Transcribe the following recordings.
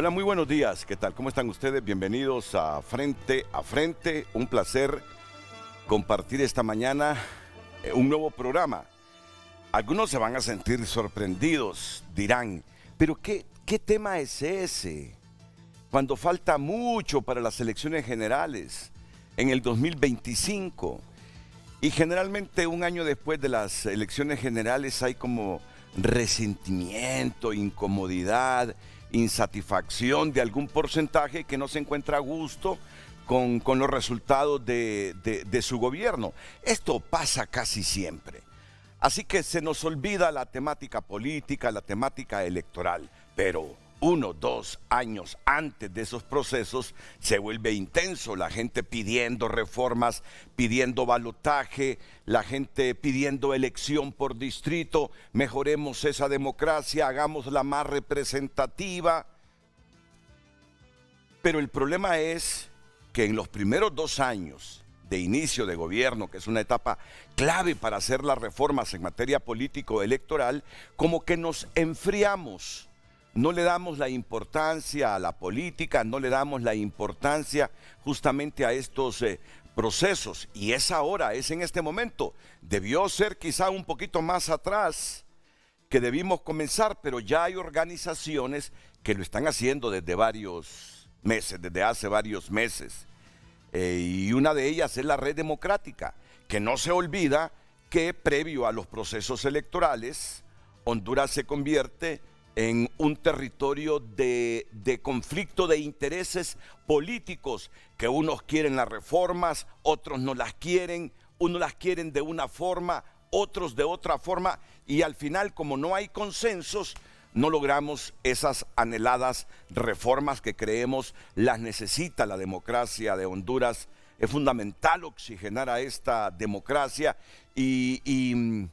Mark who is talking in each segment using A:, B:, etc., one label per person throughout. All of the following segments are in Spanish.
A: Hola, muy buenos días. ¿Qué tal? ¿Cómo están ustedes? Bienvenidos a Frente a Frente. Un placer compartir esta mañana un nuevo programa. Algunos se van a sentir sorprendidos, dirán, pero ¿qué tema es ese? Cuando falta mucho para las elecciones generales en el 2025. Y generalmente un año después de las elecciones generales hay como resentimiento, incomodidad, insatisfacción de algún porcentaje que no se encuentra a gusto con los resultados de su gobierno. Esto pasa casi siempre. Así que se nos olvida la temática política, la temática electoral, pero 1, 2 años antes de esos procesos se vuelve intenso, la gente pidiendo reformas, pidiendo balotaje, la gente pidiendo elección por distrito, mejoremos esa democracia, hagámosla más representativa. Pero el problema es que en los primeros 2 años de inicio de gobierno, que es una etapa clave para hacer las reformas en materia político-electoral, como que nos enfriamos. No le damos la importancia a la política, no le damos la importancia justamente a estos procesos. Y es ahora, es en este momento. Debió ser quizá un poquito más atrás que debimos comenzar, pero ya hay organizaciones que lo están haciendo desde varios meses, desde hace varios meses. Y una de ellas es la Red Democrática, que no se olvida que previo a los procesos electorales, Honduras se convierte en un territorio de conflicto de intereses políticos, que unos quieren las reformas, otros no las quieren, unos las quieren de una forma, otros de otra forma, y al final, como no hay consensos, no logramos esas anheladas reformas que creemos las necesita la democracia de Honduras. Es fundamental oxigenar a esta democracia y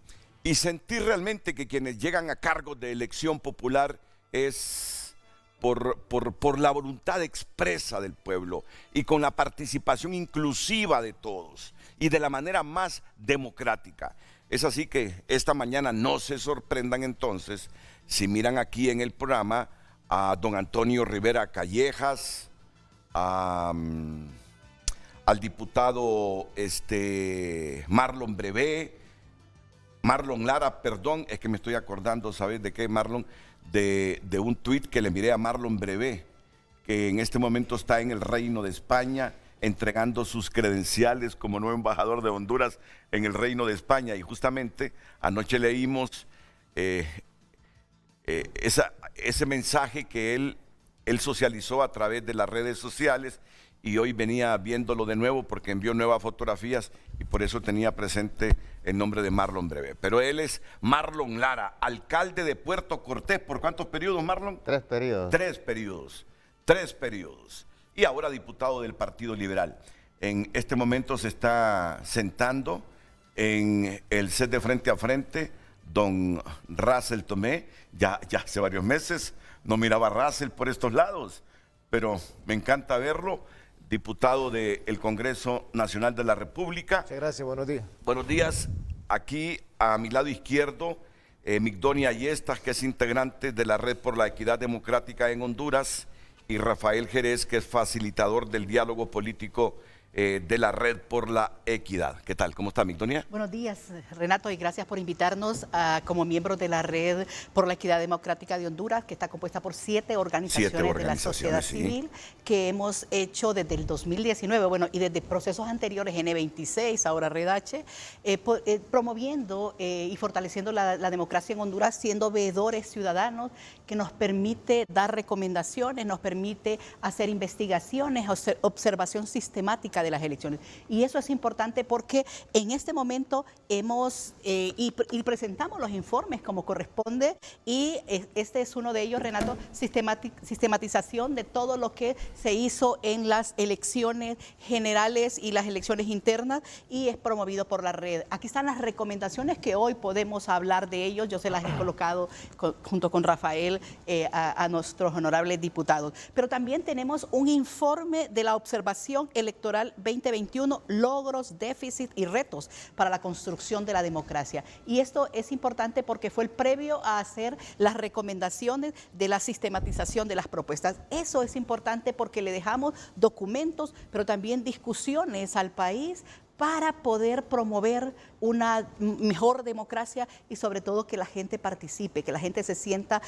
A: sentir realmente que quienes llegan a cargos de elección popular es por la voluntad expresa del pueblo y con la participación inclusiva de todos y de la manera más democrática. Es así que esta mañana no se sorprendan entonces si miran aquí en el programa a don Antonio Rivera Callejas, al diputado Marlon Lara, perdón, es que me estoy acordando, ¿sabes de qué, Marlon? De un tuit que le envié a Marlon Brevé, que en este momento está en el Reino de España entregando sus credenciales como nuevo embajador de Honduras en el Reino de España. Y justamente anoche leímos ese mensaje que él socializó a través de las redes sociales, y hoy venía viéndolo de nuevo porque envió nuevas fotografías y por eso tenía presente el nombre de Marlon Brevé. Pero él es Marlon Lara, alcalde de Puerto Cortés. ¿Por cuántos periodos, Marlon?
B: 3 periodos.
A: 3 periodos. 3 periodos. Y ahora diputado del Partido Liberal. En este momento se está sentando en el set de Frente a Frente don Russell Tomé. Ya hace varios meses no miraba a Russell por estos lados, pero me encanta verlo. Diputado del Congreso Nacional de la República.
C: Muchas gracias, buenos días.
A: Buenos días. Aquí a mi lado izquierdo, Migdonia Ayestas, que es integrante de la Red por la Equidad Democrática en Honduras, y Rafael Jerez, que es facilitador del diálogo político de la Red por la Equidad. ¿Qué tal? ¿Cómo está, Migdonia?
D: Buenos días, Renato, y gracias por invitarnos como miembros de la Red por la Equidad Democrática de Honduras, que está compuesta por 7 organizaciones de la sociedad civil, que hemos hecho desde el 2019, bueno, y desde procesos anteriores, N26, ahora Red H, promoviendo y fortaleciendo la democracia en Honduras, siendo veedores ciudadanos, que nos permite dar recomendaciones, nos permite hacer investigaciones, observación sistemática de las elecciones. Y eso es importante porque en este momento hemos y presentamos los informes como corresponde, y este es uno de ellos, Renato, sistematización de todo lo que se hizo en las elecciones generales y las elecciones internas, y es promovido por la red. Aquí están las recomendaciones que hoy podemos hablar de ellos. Yo se las he colocado junto con Rafael a nuestros honorables diputados. Pero también tenemos un informe de la observación electoral Electoral 2021, logros, déficit y retos para la construcción de la democracia. Y esto es importante porque fue el previo a hacer las recomendaciones de la sistematización de las propuestas. Eso es importante porque le dejamos documentos, pero también discusiones al país para poder promover una mejor democracia y sobre todo que la gente participe, que la gente se sienta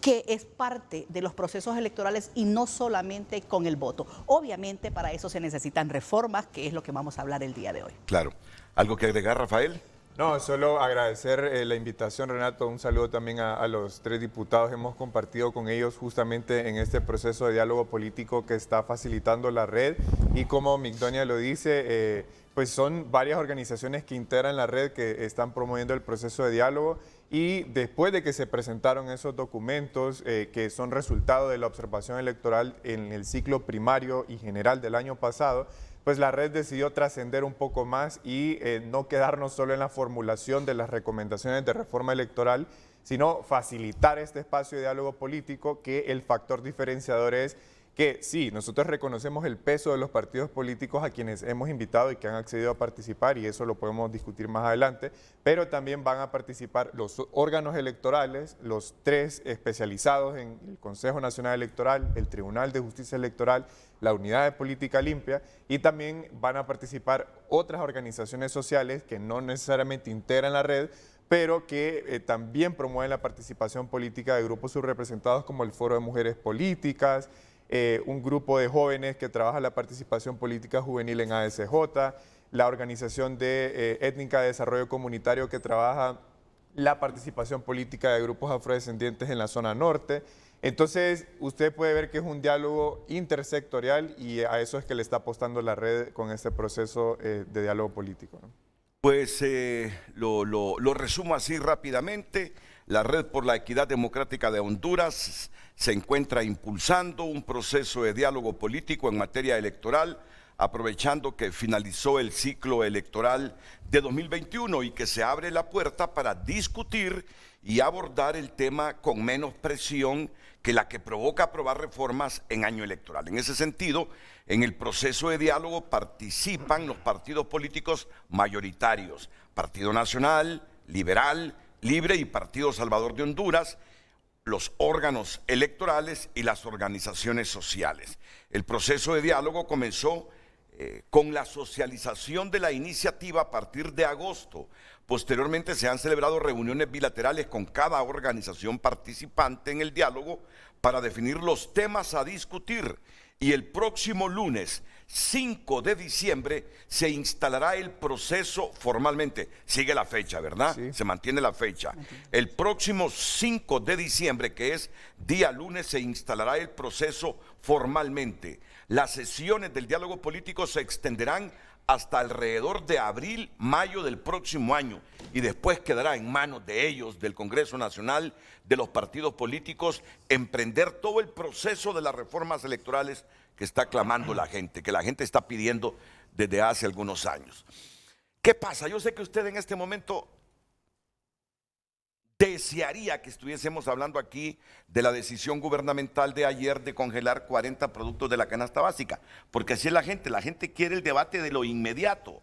D: que es parte de los procesos electorales y no solamente con el voto. Obviamente para eso se necesitan reformas, que es lo que vamos a hablar el día de hoy.
A: Claro. ¿Algo que agregar, Rafael?
B: No, solo agradecer la invitación, Renato. Un saludo también a los 3 diputados. Hemos compartido con ellos justamente en este proceso de diálogo político que está facilitando la red. Y como Migdonia lo dice, pues son varias organizaciones que integran la red que están promoviendo el proceso de diálogo. Y después de que se presentaron esos documentos que son resultado de la observación electoral en el ciclo primario y general del año pasado, pues la red decidió trascender un poco más y no quedarnos solo en la formulación de las recomendaciones de reforma electoral, sino facilitar este espacio de diálogo político, que el factor diferenciador es que sí, nosotros reconocemos el peso de los partidos políticos a quienes hemos invitado y que han accedido a participar, y eso lo podemos discutir más adelante, pero también van a participar los órganos electorales, los 3 especializados en el Consejo Nacional Electoral, el Tribunal de Justicia Electoral, la Unidad de Política Limpia, y también van a participar otras organizaciones sociales que no necesariamente integran la red, pero que también promueven la participación política de grupos subrepresentados como el Foro de Mujeres Políticas, un grupo de jóvenes que trabaja la participación política juvenil en ASJ, la Organización Étnica de Desarrollo Comunitario que trabaja la participación política de grupos afrodescendientes en la zona norte. Entonces, usted puede ver que es un diálogo intersectorial y a eso es que le está apostando la red con este proceso de diálogo político, ¿no?
A: Pues lo resumo así rápidamente. La Red por la Equidad Democrática de Honduras se encuentra impulsando un proceso de diálogo político en materia electoral, aprovechando que finalizó el ciclo electoral de 2021 y que se abre la puerta para discutir y abordar el tema con menos presión que la que provoca aprobar reformas en año electoral. En ese sentido, en el proceso de diálogo participan los partidos políticos mayoritarios, Partido Nacional, Liberal, Libre y Partido Salvador de Honduras, los órganos electorales y las organizaciones sociales. El proceso de diálogo comenzó con la socialización de la iniciativa a partir de agosto. Posteriormente se han celebrado reuniones bilaterales con cada organización participante en el diálogo para definir los temas a discutir. Y el próximo lunes 5 de diciembre se instalará el proceso formalmente. Sigue la fecha, ¿verdad? Sí. Se mantiene la fecha. El próximo 5 de diciembre, que es día lunes, se instalará el proceso formalmente. Las sesiones del diálogo político se extenderán hasta alrededor de abril, mayo del próximo año, y después quedará en manos de ellos, del Congreso Nacional, de los partidos políticos, emprender todo el proceso de las reformas electorales que está clamando la gente, que la gente está pidiendo desde hace algunos años. ¿Qué pasa? Yo sé que usted en este momento desearía que estuviésemos hablando aquí de la decisión gubernamental de ayer de congelar 40 productos de la canasta básica, porque así es la gente quiere el debate de lo inmediato.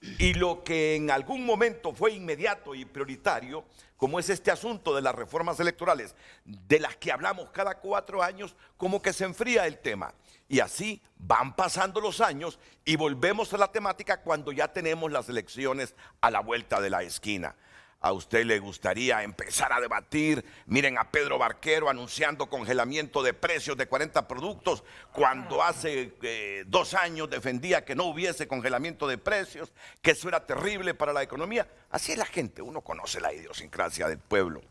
A: Y lo que en algún momento fue inmediato y prioritario, como es este asunto de las reformas electorales, de las que hablamos cada 4 años, como que se enfría el tema. Y así van pasando los años y volvemos a la temática cuando ya tenemos las elecciones a la vuelta de la esquina. ¿A usted le gustaría empezar a debatir? Miren a Pedro Barquero anunciando congelamiento de precios de 40 productos cuando hace 2 años defendía que no hubiese congelamiento de precios, que eso era terrible para la economía. Así es la gente, uno conoce la idiosincrasia del pueblo.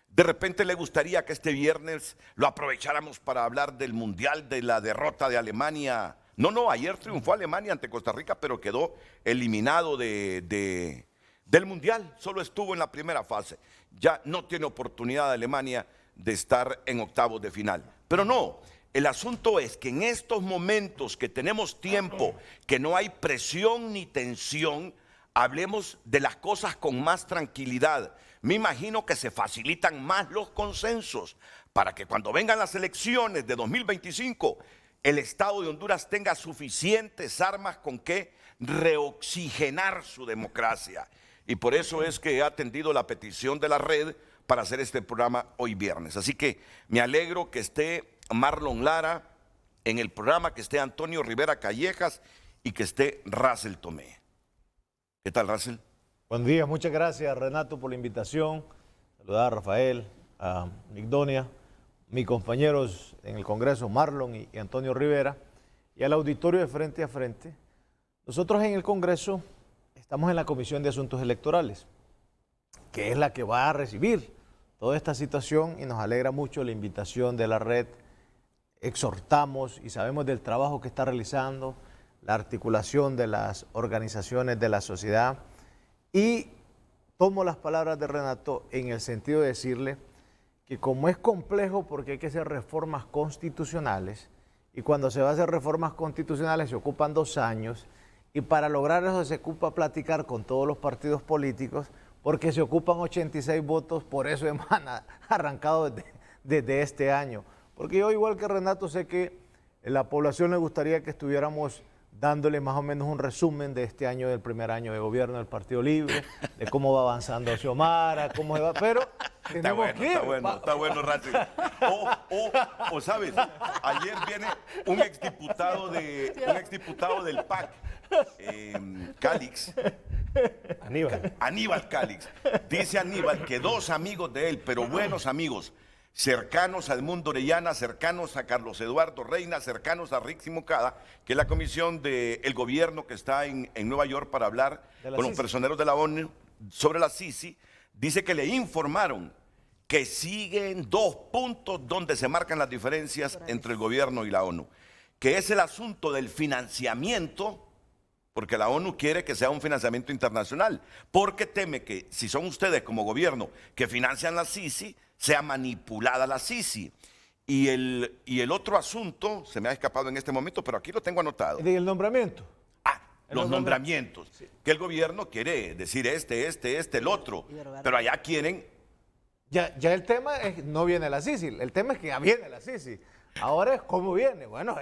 A: De repente le gustaría que este viernes lo aprovecháramos para hablar del Mundial, de la derrota de Alemania. No, ayer triunfó Alemania ante Costa Rica, pero quedó eliminado del Mundial, solo estuvo en la primera fase. Ya no tiene oportunidad de Alemania de estar en octavos de final. Pero no, el asunto es que en estos momentos que tenemos tiempo, que no hay presión ni tensión, hablemos de las cosas con más tranquilidad. Me imagino que se facilitan más los consensos para que cuando vengan las elecciones de 2025 el Estado de Honduras tenga suficientes armas con que reoxigenar su democracia. Y por eso es que he atendido la petición de la red para hacer este programa hoy viernes. Así que me alegro que esté Marlon Lara en el programa, que esté Antonio Rivera Callejas y que esté Russell Tomé. ¿Qué tal, Russell?
C: Buen día, muchas gracias, Renato, por la invitación. Saludar a Rafael, a Migdonia, mis compañeros en el Congreso, Marlon y Antonio Rivera, y al auditorio de Frente a Frente. Nosotros en el Congreso estamos en la Comisión de Asuntos Electorales, que es la que va a recibir toda esta situación, y nos alegra mucho la invitación de la red. Exhortamos y sabemos del trabajo que está realizando, la articulación de las organizaciones de la sociedad, y tomo las palabras de Renato en el sentido de decirle que como es complejo porque hay que hacer reformas constitucionales, y cuando se va a hacer reformas constitucionales se ocupan 2 años, y para lograr eso se ocupa platicar con todos los partidos políticos, porque se ocupan 86 votos, por eso hemos arrancado desde este año. Porque yo, igual que Renato, sé que a la población le gustaría que estuviéramos dándole más o menos un resumen de este año, del primer año de gobierno del Partido Libre, de cómo va avanzando Xiomara, cómo se va, pero tenemos que ir.
A: Está bueno, Racing. O sabes, ayer viene un exdiputado del PAC, Calix. Aníbal Calix. Dice Aníbal que 2 amigos de él, pero buenos amigos, cercanos a Edmundo Orellana, cercanos a Carlos Eduardo Reina, cercanos a Rixi Moncada, que es la comisión del gobierno que está en Nueva York para hablar con los personeros de la ONU sobre la Sisi, dice que le informaron que siguen 2 puntos donde se marcan las diferencias entre el gobierno y la ONU, que es el asunto del financiamiento, porque la ONU quiere que sea un financiamiento internacional, porque teme que si son ustedes como gobierno que financian la Sisi, sea manipulada la Sisi. Y el otro asunto, se me ha escapado en este momento, pero aquí lo tengo anotado.
C: ¿Y el nombramiento?
A: Los nombramientos. Sí. Que el gobierno quiere decir el otro, pero allá quieren...
C: Ya el tema no viene la Sisi, el tema es que ya viene la Sisi. Ahora es cómo viene. Bueno,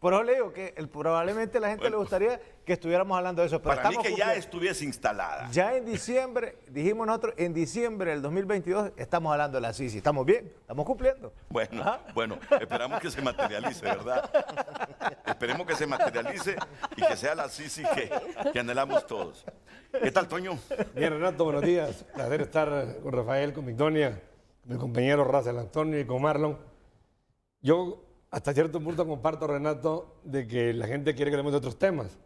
C: por eso le digo que probablemente a la gente le gustaría que estuviéramos hablando de eso. Pero
A: para mí que ya estuviese instalada.
C: Ya en diciembre, dijimos nosotros, en diciembre del 2022 estamos hablando de la Sisi. ¿Estamos bien? ¿Estamos cumpliendo?
A: Bueno, esperamos que se materialice, ¿verdad? Esperemos que se materialice y que sea la Sisi que anhelamos todos. ¿Qué tal, Toño?
E: Bien, Renato, buenos días. Placer estar con Rafael, con Migdonia, con mi compañero Russell Antonio y con Marlon. Yo hasta cierto punto comparto, Renato, de que la gente quiere que hablemos de otros temas,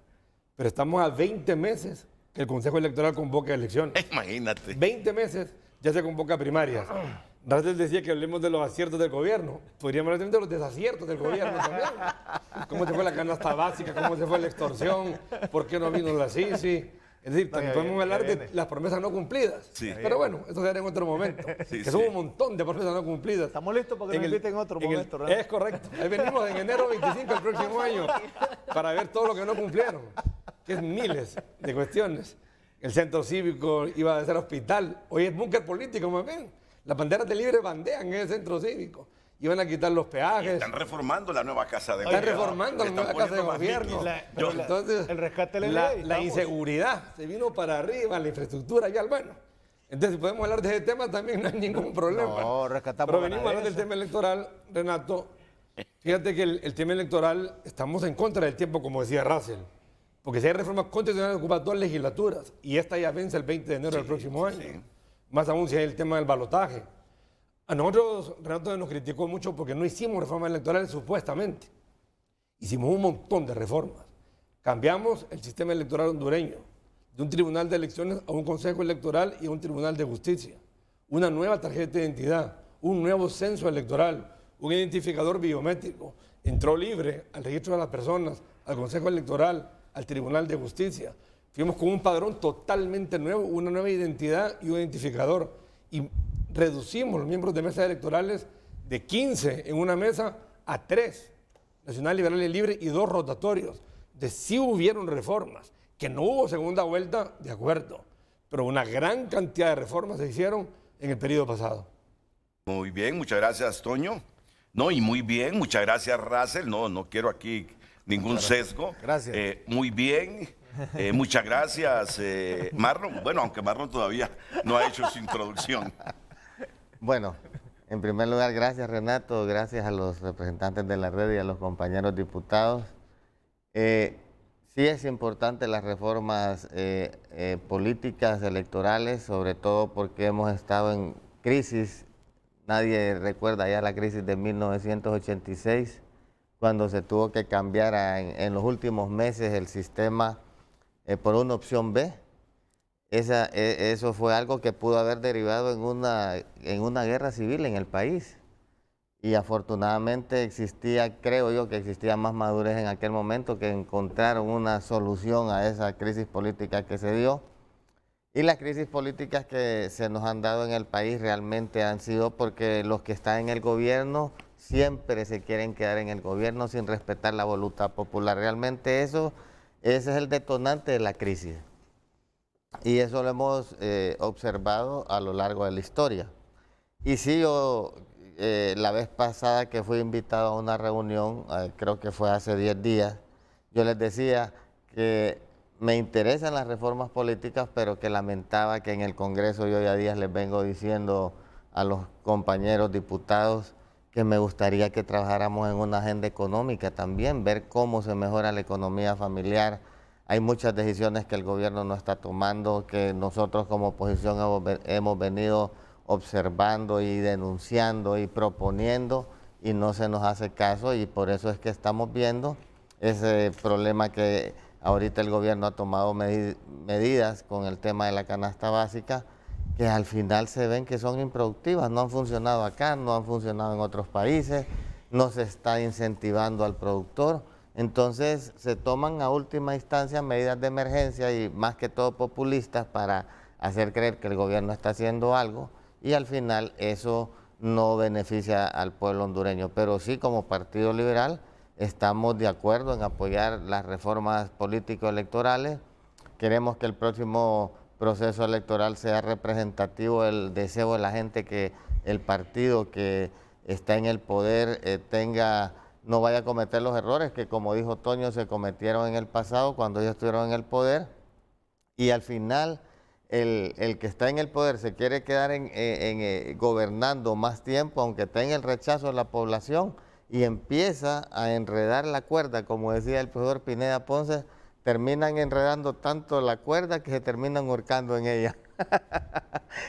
E: pero estamos a 20 meses que el Consejo Electoral convoca elecciones.
A: Imagínate.
E: 20 meses ya se convoca primarias. Russell decía que hablemos de los aciertos del gobierno. Podríamos hablar también de los desaciertos del gobierno también. Cómo se fue la canasta básica, cómo se fue la extorsión, por qué no vino la Sisi. Es decir, también podemos hablar de las promesas no cumplidas. Sí. Pero bueno, eso se hará en otro momento. Que son un montón de promesas no cumplidas.
C: Estamos listos para que nos inviten en otro momento.
E: Es correcto. Ahí venimos en enero 25 del próximo año para ver todo lo que no cumplieron, que es miles de cuestiones. El centro cívico iba a ser hospital. Hoy es búnker político, más bien. Las banderas de Libre bandean en el centro cívico. Iban a quitar los peajes.
A: Están reformando la nueva casa de
E: gobierno. Están reformando la nueva casa de gobierno.
C: Entonces, el rescate
E: la inseguridad se vino para arriba, la infraestructura vial. Bueno, entonces si podemos hablar de ese tema también no hay ningún problema.
C: No, rescatamos.
E: Pero venimos a hablar del tema electoral, Renato. Fíjate que el tema electoral, estamos en contra del tiempo, como decía Russell. Porque si hay reformas constitucionales, ocupa 2 legislaturas. Y esta ya vence el 20 de enero del próximo año. Sí. Más aún si hay el tema del balotaje. A nosotros, Renato nos criticó mucho porque no hicimos reformas electorales supuestamente. Hicimos un montón de reformas. Cambiamos el sistema electoral hondureño, de un tribunal de elecciones a un consejo electoral y a un tribunal de justicia. Una nueva tarjeta de identidad, un nuevo censo electoral, un identificador biométrico. Entró Libre al registro de las personas, al consejo electoral, al tribunal de justicia. Fuimos con un padrón totalmente nuevo, una nueva identidad y un identificador. Y reducimos los miembros de mesas electorales de 15 en una mesa a 3, Nacional, Liberal y Libre, y 2 rotatorios. De sí hubieron reformas, que no hubo segunda vuelta, de acuerdo, pero una gran cantidad de reformas se hicieron en el periodo pasado.
A: Muy bien, muchas gracias, Toño. No, y muy bien, muchas gracias, Russell. No quiero aquí ningún sesgo.
C: Gracias.
A: Muy bien, muchas gracias, Marlon. Bueno, aunque Marlon todavía no ha hecho su introducción.
F: Bueno, en primer lugar, gracias Renato, gracias a los representantes de la red y a los compañeros diputados. Sí es importante las reformas políticas, electorales, sobre todo porque hemos estado en crisis. Nadie recuerda ya la crisis de 1986, cuando se tuvo que cambiar en los últimos meses el sistema por una opción B. Eso fue algo que pudo haber derivado en una guerra civil en el país. Y afortunadamente creo yo que existía más madurez en aquel momento, que encontraron una solución a esa crisis política que se dio. Y las crisis políticas que se nos han dado en el país realmente han sido porque los que están en el gobierno siempre se quieren quedar en el gobierno sin respetar la voluntad popular. Realmente ese es el detonante de la crisis. Y eso lo hemos observado a lo largo de la historia. Y sí, yo la vez pasada que fui invitado a una reunión, creo que fue hace 10 días, yo les decía que me interesan las reformas políticas, pero que lamentaba que en el Congreso yo ya días les vengo diciendo a los compañeros diputados que me gustaría que trabajáramos en una agenda económica también, ver cómo se mejora la economía familiar. Hay muchas decisiones que el gobierno no está tomando, que nosotros como oposición hemos venido observando y denunciando y proponiendo, y no se nos hace caso, y por eso es que estamos viendo ese problema que ahorita el gobierno ha tomado medidas con el tema de la canasta básica, que al final se ven que son improductivas, no han funcionado acá, no han funcionado en otros países, no se está incentivando al productor. Entonces se toman a última instancia medidas de emergencia y más que todo populistas para hacer creer que el gobierno está haciendo algo, y al final eso no beneficia al pueblo hondureño. Pero sí, como Partido Liberal estamos de acuerdo en apoyar las reformas político-electorales. Queremos que el próximo proceso electoral sea representativo del deseo de la gente, que el partido que está en el poder no vaya a cometer los errores que, como dijo Toño, se cometieron en el pasado cuando ellos estuvieron en el poder. Y al final el que está en el poder se quiere quedar gobernando más tiempo, aunque tenga el rechazo de la población, y empieza a enredar la cuerda, como decía el profesor Pineda Ponce, terminan enredando tanto la cuerda que se terminan ahorcando en ella.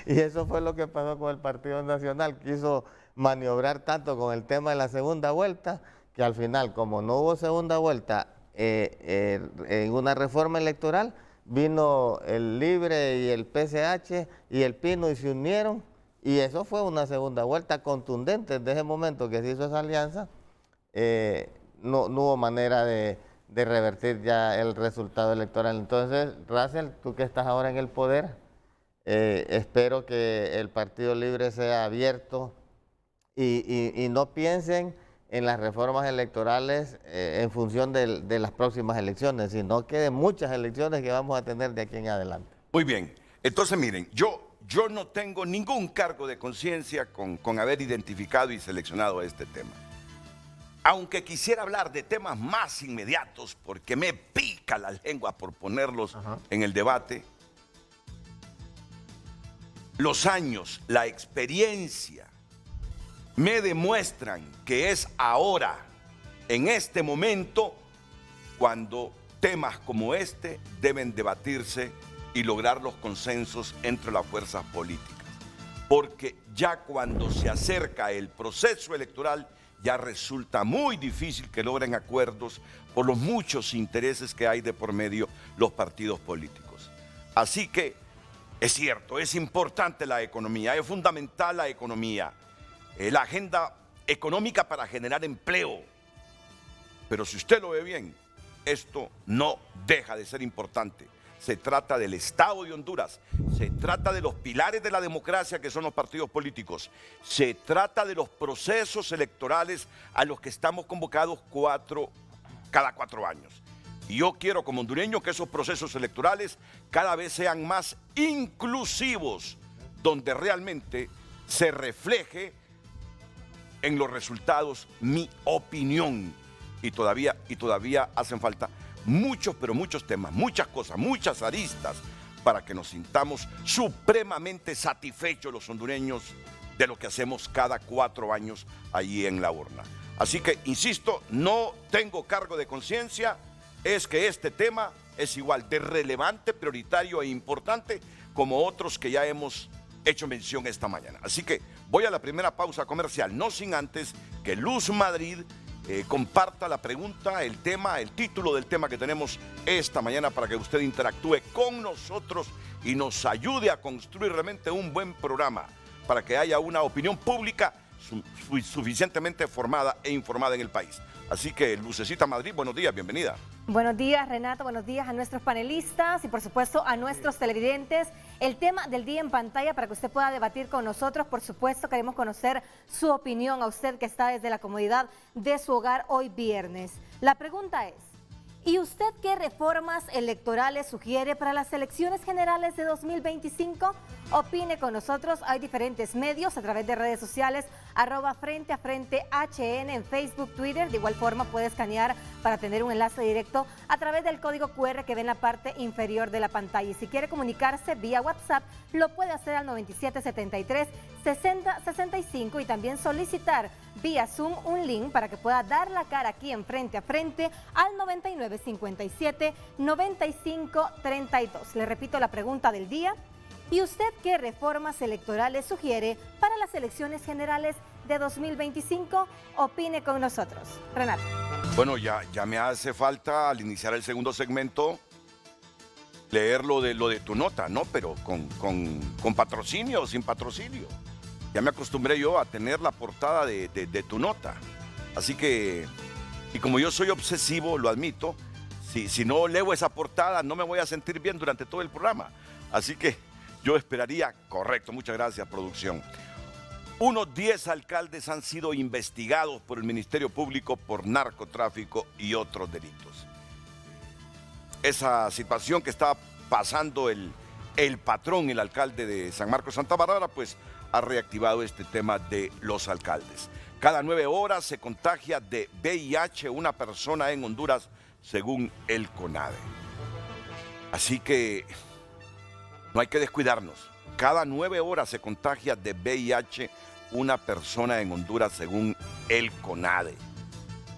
F: Y eso fue lo que pasó con el Partido Nacional. Quiso maniobrar tanto con el tema de la segunda vuelta, que al final, como no hubo segunda vuelta en una reforma electoral, vino el Libre y el PCH y el Pino y se unieron, y eso fue una segunda vuelta contundente. Desde ese momento que se hizo esa alianza, no hubo manera de revertir ya el resultado electoral. Entonces, Russell, tú que estás ahora en el poder, espero que el Partido Libre sea abierto y no piensen en las reformas electorales en función de las próximas elecciones, sino que de muchas elecciones que vamos a tener de aquí en adelante.
A: Muy bien, entonces miren, yo no tengo ningún cargo de conciencia con haber identificado y seleccionado este tema. Aunque quisiera hablar de temas más inmediatos, porque me pica la lengua por ponerlos en el debate, los años, la experiencia, me demuestran que es ahora, en este momento, cuando temas como este deben debatirse y lograr los consensos entre las fuerzas políticas. Porque ya cuando se acerca el proceso electoral, ya resulta muy difícil que logren acuerdos por los muchos intereses que hay de por medio los partidos políticos. Así que es cierto, es importante la economía, es fundamental la economía, la agenda económica para generar empleo. Pero si usted lo ve bien, esto no deja de ser importante. Se trata del Estado de Honduras, se trata de los pilares de la democracia que son los partidos políticos, se trata de los procesos electorales a los que estamos convocados cada 4 años. Y yo quiero como hondureño que esos procesos electorales cada vez sean más inclusivos, donde realmente se refleje en los resultados mi opinión. Y todavía hacen falta muchos, pero muchos temas, muchas cosas, muchas aristas para que nos sintamos supremamente satisfechos los hondureños de lo que hacemos cada 4 años allí en la urna. Así que, insisto, no tengo cargo de conciencia, es que este tema es igual de relevante, prioritario e importante como otros que ya hemos hecho mención esta mañana. Así que voy a la primera pausa comercial, no sin antes que Luz Madrid comparta la pregunta, el tema, el título del tema que tenemos esta mañana para que usted interactúe con nosotros y nos ayude a construir realmente un buen programa para que haya una opinión pública suficientemente formada e informada en el país. Así que, Lucecita Madrid, buenos días, bienvenida.
G: Buenos días, Renato, buenos días a nuestros panelistas y por supuesto a nuestros televidentes. El tema del día en pantalla para que usted pueda debatir con nosotros, por supuesto queremos conocer su opinión a usted que está desde la comodidad de su hogar hoy viernes. La pregunta es, ¿y usted qué reformas electorales sugiere para las elecciones generales de 2025? Opine con nosotros, hay diferentes medios a través de redes sociales, @Frente a Frente HN en Facebook, Twitter. De igual forma puede escanear para tener un enlace directo a través del código QR que ve en la parte inferior de la pantalla. Y si quiere comunicarse vía WhatsApp, lo puede hacer al 9773-6065 y también solicitar vía Zoom un link para que pueda dar la cara aquí en Frente a Frente al 9957-9532. Le repito la pregunta del día. ¿Y usted qué reformas electorales sugiere para las elecciones generales de 2025? Opine con nosotros. Renato.
A: Bueno, ya me hace falta al iniciar el segundo segmento leer lo de tu nota, ¿no? Pero con patrocinio o sin patrocinio. Ya me acostumbré yo a tener la portada de tu nota. Así que, y como yo soy obsesivo, lo admito, si no leo esa portada no me voy a sentir bien durante todo el programa. Así que yo esperaría, correcto, muchas gracias, producción. Unos 10 alcaldes han sido investigados por el Ministerio Público por narcotráfico y otros delitos. Esa situación que está pasando el patrón, el alcalde de San Marcos Santa Bárbara, pues ha reactivado este tema de los alcaldes. Cada 9 horas se contagia de VIH una persona en Honduras, según el CONADE. Así que no hay que descuidarnos. Cada 9 horas se contagia de VIH una persona en Honduras, según el CONADE.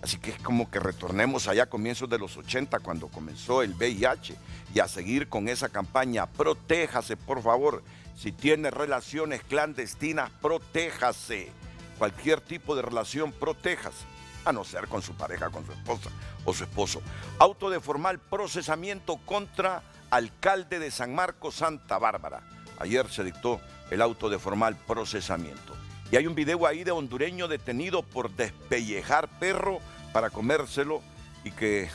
A: Así que es como que retornemos allá a comienzos de los 80, cuando comenzó el VIH, y a seguir con esa campaña. Protéjase, por favor. Si tiene relaciones clandestinas, protéjase. Cualquier tipo de relación, protéjase. A no ser con su pareja, con su esposa o su esposo. Auto de formal procesamiento contra alcalde de San Marcos Santa Bárbara. Ayer se dictó el auto de formal procesamiento. Y hay un video ahí de hondureño detenido por despellejar perro para comérselo y que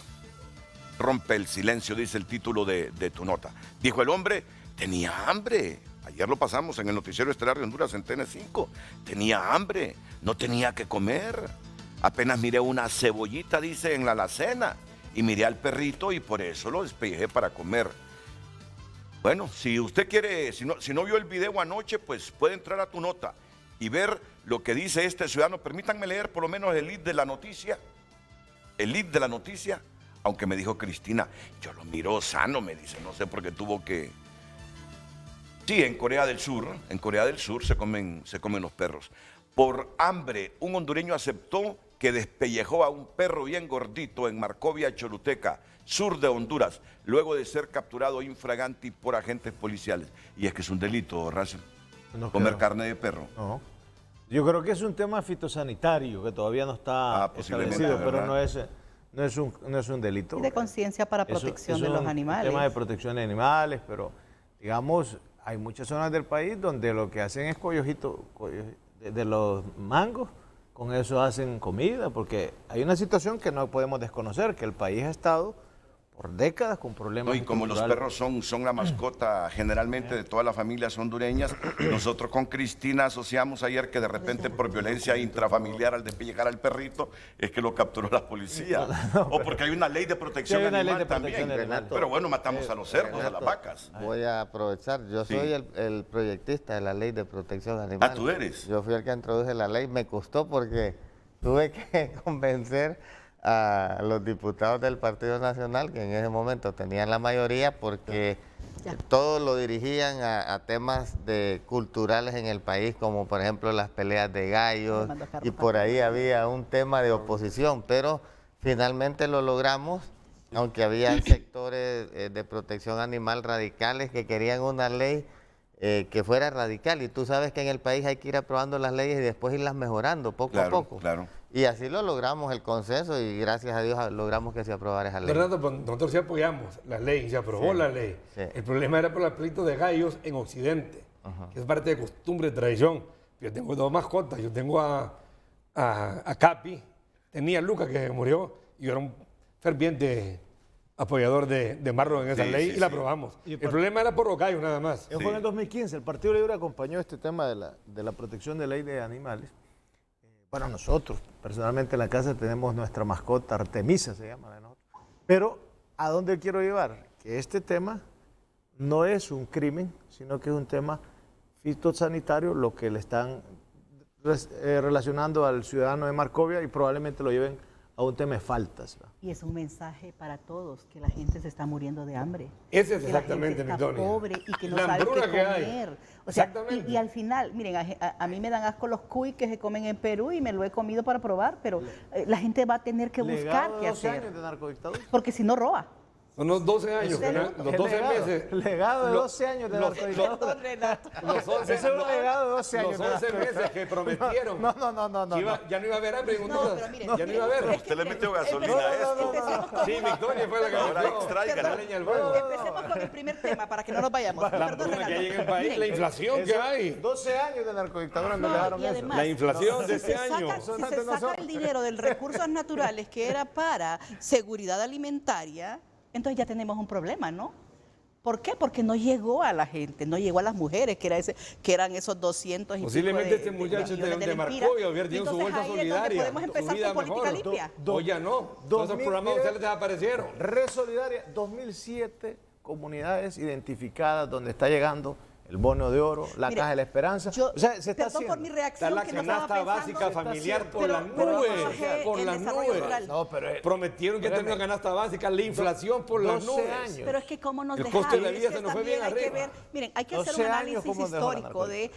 A: rompe el silencio, dice el título de tu nota. Dijo el hombre, tenía hambre. Ayer lo pasamos en el noticiero estelar de Honduras en TN5. Tenía hambre, no tenía que comer. Apenas miré una cebollita, dice, en la alacena. Y miré al perrito y por eso lo despellejé para comer. Bueno, si usted quiere, si no vio el video anoche, pues puede entrar a tu nota y ver lo que dice este ciudadano. Permítanme leer por lo menos el lead de la noticia. El lead de la noticia, aunque me dijo Cristina, yo lo miro sano, me dice, no sé por qué tuvo que... Sí, en Corea del Sur se comen los perros. Por hambre, un hondureño aceptó que despellejó a un perro bien gordito en Marcovia, Choluteca, sur de Honduras, luego de ser capturado infraganti por agentes policiales. Y es que es un delito, Racio, comer carne de perro.
C: No. Yo creo que es un tema fitosanitario que todavía no está establecido, pero no es un delito.
D: De conciencia para protección de los animales.
C: Es un tema de protección de animales, pero digamos, hay muchas zonas del país donde lo que hacen es collojito de los mangos. Con eso hacen comida, porque hay una situación que no podemos desconocer, que el país ha estado por décadas con problemas.
A: No, y como los perros son la mascota generalmente de todas las familias hondureñas, nosotros con Cristina asociamos ayer que de repente por violencia intrafamiliar al despellejar al perrito es que lo capturó la policía. O porque hay una ley de protección animal también. Pero bueno, matamos a los cerdos, a las vacas.
F: Voy a aprovechar, yo soy el proyectista de la ley de protección animal.
A: Ah, ¿tú eres?
F: Yo fui el que introduje la ley, me costó porque tuve que convencer a los diputados del Partido Nacional, que en ese momento tenían la mayoría, porque todos lo dirigían a temas culturales en el país, como por ejemplo las peleas de gallos, y por ahí había un tema de oposición, pero finalmente lo logramos, aunque había sectores de protección animal radicales que querían una ley que fuera radical, y tú sabes que en el país hay que ir aprobando las leyes y después irlas mejorando poco a poco.
A: Claro.
F: Y así lo logramos, el consenso, y gracias a Dios logramos que se aprobara esa ley.
E: Fernando, pues, nosotros sí apoyamos la ley, se aprobó la ley.
F: Sí.
E: El problema era por el pleito de gallos en Occidente, que es parte de costumbre, de tradición. Yo tengo 2 mascotas, yo tengo a Capi, tenía a Luca que murió, y yo era un ferviente apoyador de Marlon en esa ley y la aprobamos. El problema era por los gallos nada más.
C: Fue en el 2015, el Partido Libre acompañó este tema de la protección de ley de animales. Bueno, nosotros, personalmente en la casa tenemos nuestra mascota, Artemisa se llama de nosotros. Pero, ¿a dónde quiero llevar? Que este tema no es un crimen, sino que es un tema fitosanitario, lo que le están relacionando al ciudadano de Marcovia, y probablemente lo lleven a un tema de faltas.
D: Y es un mensaje para todos, que la gente se está muriendo de hambre.
E: Ese es exactamente,
D: mi está pobre y que no sabe qué comer. O sea, y al final, miren, a mí me dan asco los cuy que se comen en Perú y me lo he comido para probar, pero la gente va a tener que buscar qué hacer.
C: Años de narcodictadura.
D: Porque si no roba.
E: Son los 12 años, los 12 meses.
C: Legado de 12 años de narcodictadura.
E: Los 11,
C: Ese es un legado de 12 años.
E: Los 11 meses que prometieron.
C: No.
E: Ya no iba a haber hambre en Honduras.
D: Pero miren,
E: ya no iba a haber.
A: Usted le metió gasolina a esto.
E: Sí, Victoria fue la que
A: Ahora
E: metió
A: extraigan.
E: la leña al fuego.
D: Empecemos con el primer tema para que no nos vayamos.
E: La hambruna que hay en el país, la inflación que hay.
C: 12 años de narcodictadura me dejaron
D: y
C: eso.
D: además,
E: La inflación de
D: si
E: este año.
D: Si se saca el dinero de recursos naturales que era para seguridad alimentaria, entonces ya tenemos un problema, ¿no? ¿Por qué? Porque no llegó a la gente, no llegó a las mujeres, que eran esos 200 y
E: Posiblemente
D: pico
E: este muchacho
D: millones
E: de
D: lempiras.
E: Marcovia hubiera tenido su bolsa
D: Entonces, ahí es donde
E: solidaria.
D: podemos empezar
E: su vida
D: con política
E: mejor.
D: limpia.
E: Hoy ya no. Todos esos programas de ustedes desaparecieron.
C: Red Solidaria, 2007 comunidades identificadas donde está llegando el bono de oro, la
D: Mire,
C: Caja de la Esperanza. O sea, se está
D: perdón por mi
C: haciendo.
D: reacción,
E: Está la
D: que no estaba
E: canasta
D: pensando.
E: básica familiar por
D: Pero-
E: las
D: pero
E: nubes.
D: bajé
E: Por
D: el
E: las
D: desarrollo
E: nubes.
D: rural.
C: No, pero
E: Prometieron que tenían una canasta básica, la inflación por las
C: 12
E: nubes.
C: años.
D: Pero es que cómo nos
E: El
D: dejaron.
E: costo de la vida
D: Es que
E: se nos fue
D: también
E: bien
D: hay que
E: arriba.
D: ver, miren, hay que
C: 12
D: hacer un
C: años,
D: análisis
C: ¿cómo dejó la
D: histórico de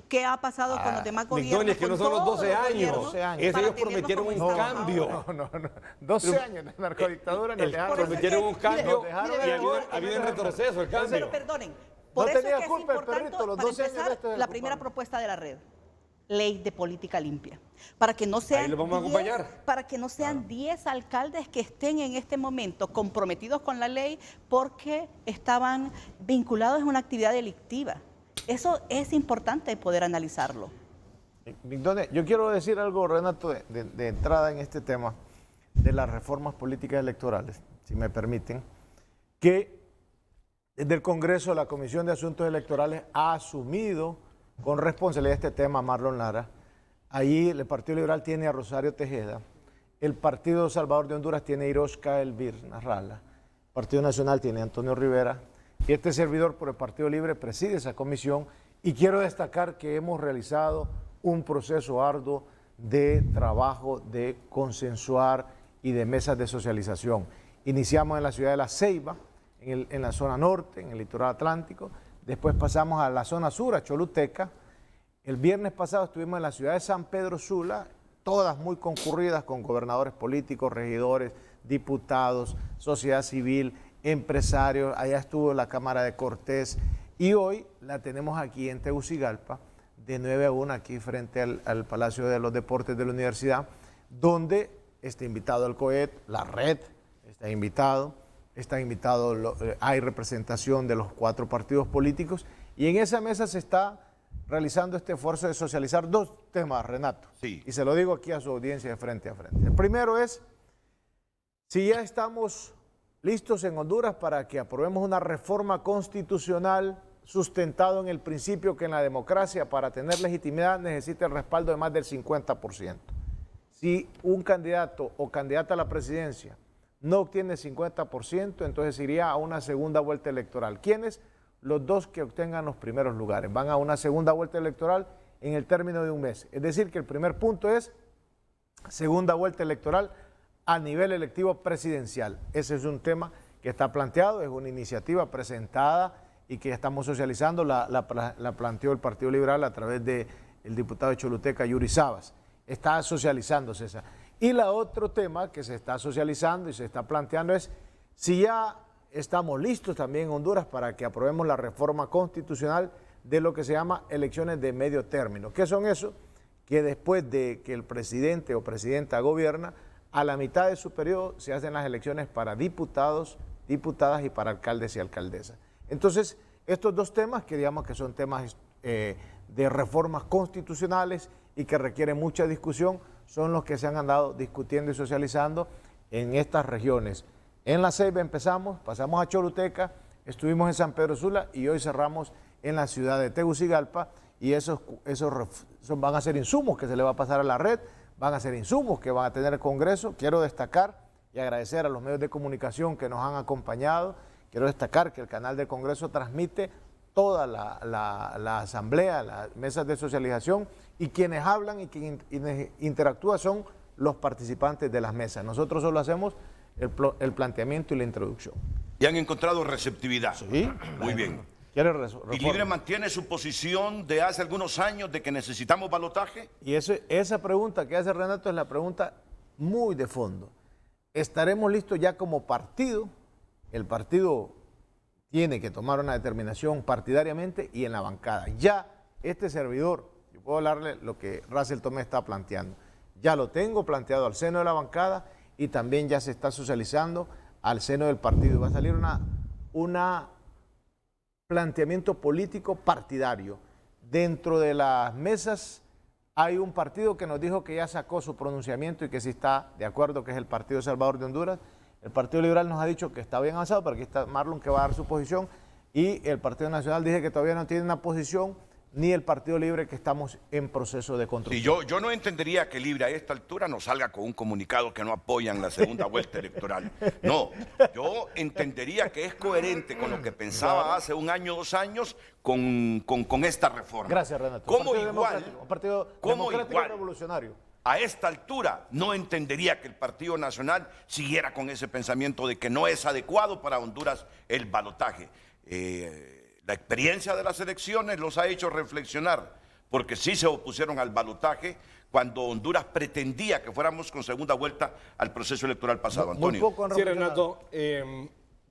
D: qué ha pasado con los demás gobiernos.
E: Victoria, es que no
D: con
E: son los
D: todos
E: 12 años.
D: gobiernos,
C: 12 años.
E: Es
D: para
E: ellos
D: tenernos
E: prometieron
D: como
E: un
D: estamos
E: cambio.
D: ahora.
C: No. 12 años de narcodictadura nos dejaron.
E: Prometieron un cambio
C: mire,
E: y había un retroceso el cambio.
D: Pero perdonen, por
C: No
D: eso
C: tenía
D: es que
C: culpa
D: es
C: el perrito,
D: importante,
C: los
D: para
C: 12 años de
D: empezar,
C: este es el
D: la primera
C: culpable.
D: propuesta de la red. Ley de política limpia. Para que no sean,
E: lo vamos a acompañar.
D: para que no sean 10 alcaldes que estén en este momento comprometidos con la ley porque estaban vinculados a una actividad delictiva. Eso es importante poder analizarlo.
C: Victoria, yo quiero decir algo, Renato, de entrada en este tema de las reformas políticas electorales, si me permiten, que desde el Congreso la Comisión de Asuntos Electorales ha asumido con responsabilidad este tema a Marlon Lara. Ahí el Partido Liberal tiene a Rosario Tejeda, el Partido Salvador de Honduras tiene a Iroshka Elvir Narrala, el Partido Nacional tiene a Antonio Rivera, y este servidor por el Partido Libre preside esa comisión, y quiero destacar que hemos realizado un proceso arduo de trabajo, de consensuar y de mesas de socialización. Iniciamos en la ciudad de La Ceiba, en la zona norte, en el litoral atlántico, después pasamos a la zona sur, a Choluteca. El viernes pasado estuvimos en la ciudad de San Pedro Sula, todas muy concurridas con gobernadores políticos, regidores, diputados, sociedad civil, empresarios. Allá estuvo la Cámara de Cortés y hoy la tenemos aquí en Tegucigalpa, de 9 a 1, aquí frente al Palacio de los Deportes de la Universidad, donde está invitado el COET, la red está invitado, hay representación de los 4 partidos políticos, y en esa mesa se está realizando este esfuerzo de socializar 2 temas, Renato.
A: Sí.
C: Y se lo digo aquí a su audiencia de frente a frente. El primero es, si ya estamos listos en Honduras para que aprobemos una reforma constitucional sustentado en el principio que en la democracia, para tener legitimidad, necesita el respaldo de más del 50%. Si un candidato o candidata a la presidencia no obtiene 50%, entonces iría a una segunda vuelta electoral. ¿Quiénes? Los dos que obtengan los primeros lugares. Van a una segunda vuelta electoral en el término de un mes. Es decir, que el primer punto es segunda vuelta electoral a nivel electivo presidencial. Ese es un tema que está planteado, es una iniciativa presentada y que estamos socializando, la planteó el Partido Liberal a través del diputado de Choluteca, Yuri Sabas. Está socializándose esa. Y la otro tema que se está socializando y se está planteando es si ya estamos listos también en Honduras para que aprobemos la reforma constitucional de lo que se llama elecciones de medio término. ¿Qué son eso? Que después de que el presidente o presidenta gobierna, a la mitad de su periodo se hacen las elecciones para diputados, diputadas y para alcaldes y alcaldesas. Entonces, estos dos temas, que digamos que son temas de reformas constitucionales y que requieren mucha discusión, son los que se han andado discutiendo y socializando en estas regiones. En La Ceiba empezamos, pasamos a Choluteca, estuvimos en San Pedro Sula y hoy cerramos en la ciudad de Tegucigalpa, y esos van a ser insumos que se le va a pasar a la red, van a ser insumos que van a tener el Congreso. Quiero destacar y agradecer a los medios de comunicación que nos han acompañado. Quiero destacar que el canal del Congreso transmite toda la asamblea, las mesas de socialización, y quienes hablan y quienes interactúan son los participantes de las mesas. Nosotros solo hacemos el planteamiento y la introducción.
A: ¿Y han encontrado receptividad?
C: Sí.
A: Muy bien.
C: ¿Y
A: Libre mantiene su posición de hace algunos años de que necesitamos balotaje?
C: Y esa pregunta que hace Renato es la pregunta muy de fondo. ¿Estaremos listos ya como partido? El partido tiene que tomar una determinación partidariamente y en la bancada. Ya este servidor, yo puedo hablarle lo que Russell Tomé está planteando, ya lo tengo planteado al seno de la bancada y también ya se está socializando al seno del partido. Va a salir una planteamiento político partidario. Dentro de las mesas hay un partido que nos dijo que ya sacó su pronunciamiento y que sí está de acuerdo, que es el Partido Salvador de Honduras. El Partido Liberal nos ha dicho que está bien avanzado, pero aquí está Marlon que va a dar su posición, y el Partido Nacional dice que todavía no tiene una posición, ni el Partido Libre, que estamos en proceso de construcción.
A: Sí, yo no entendería que Libre a esta altura nos salga con un comunicado que no apoyan la segunda vuelta electoral. No, yo entendería que es coherente con lo que pensaba hace un año, 2 años, con esta reforma.
C: Gracias, Renato.
A: ¿Cómo
C: Un partido democrático y revolucionario.
A: A esta altura no entendería que el Partido Nacional siguiera con ese pensamiento de que no es adecuado para Honduras el balotaje. La experiencia de las elecciones los ha hecho reflexionar, porque sí se opusieron al balotaje cuando Honduras pretendía que fuéramos con segunda vuelta al proceso electoral pasado. Antonio.
C: Muy poco,
E: sí, Renato,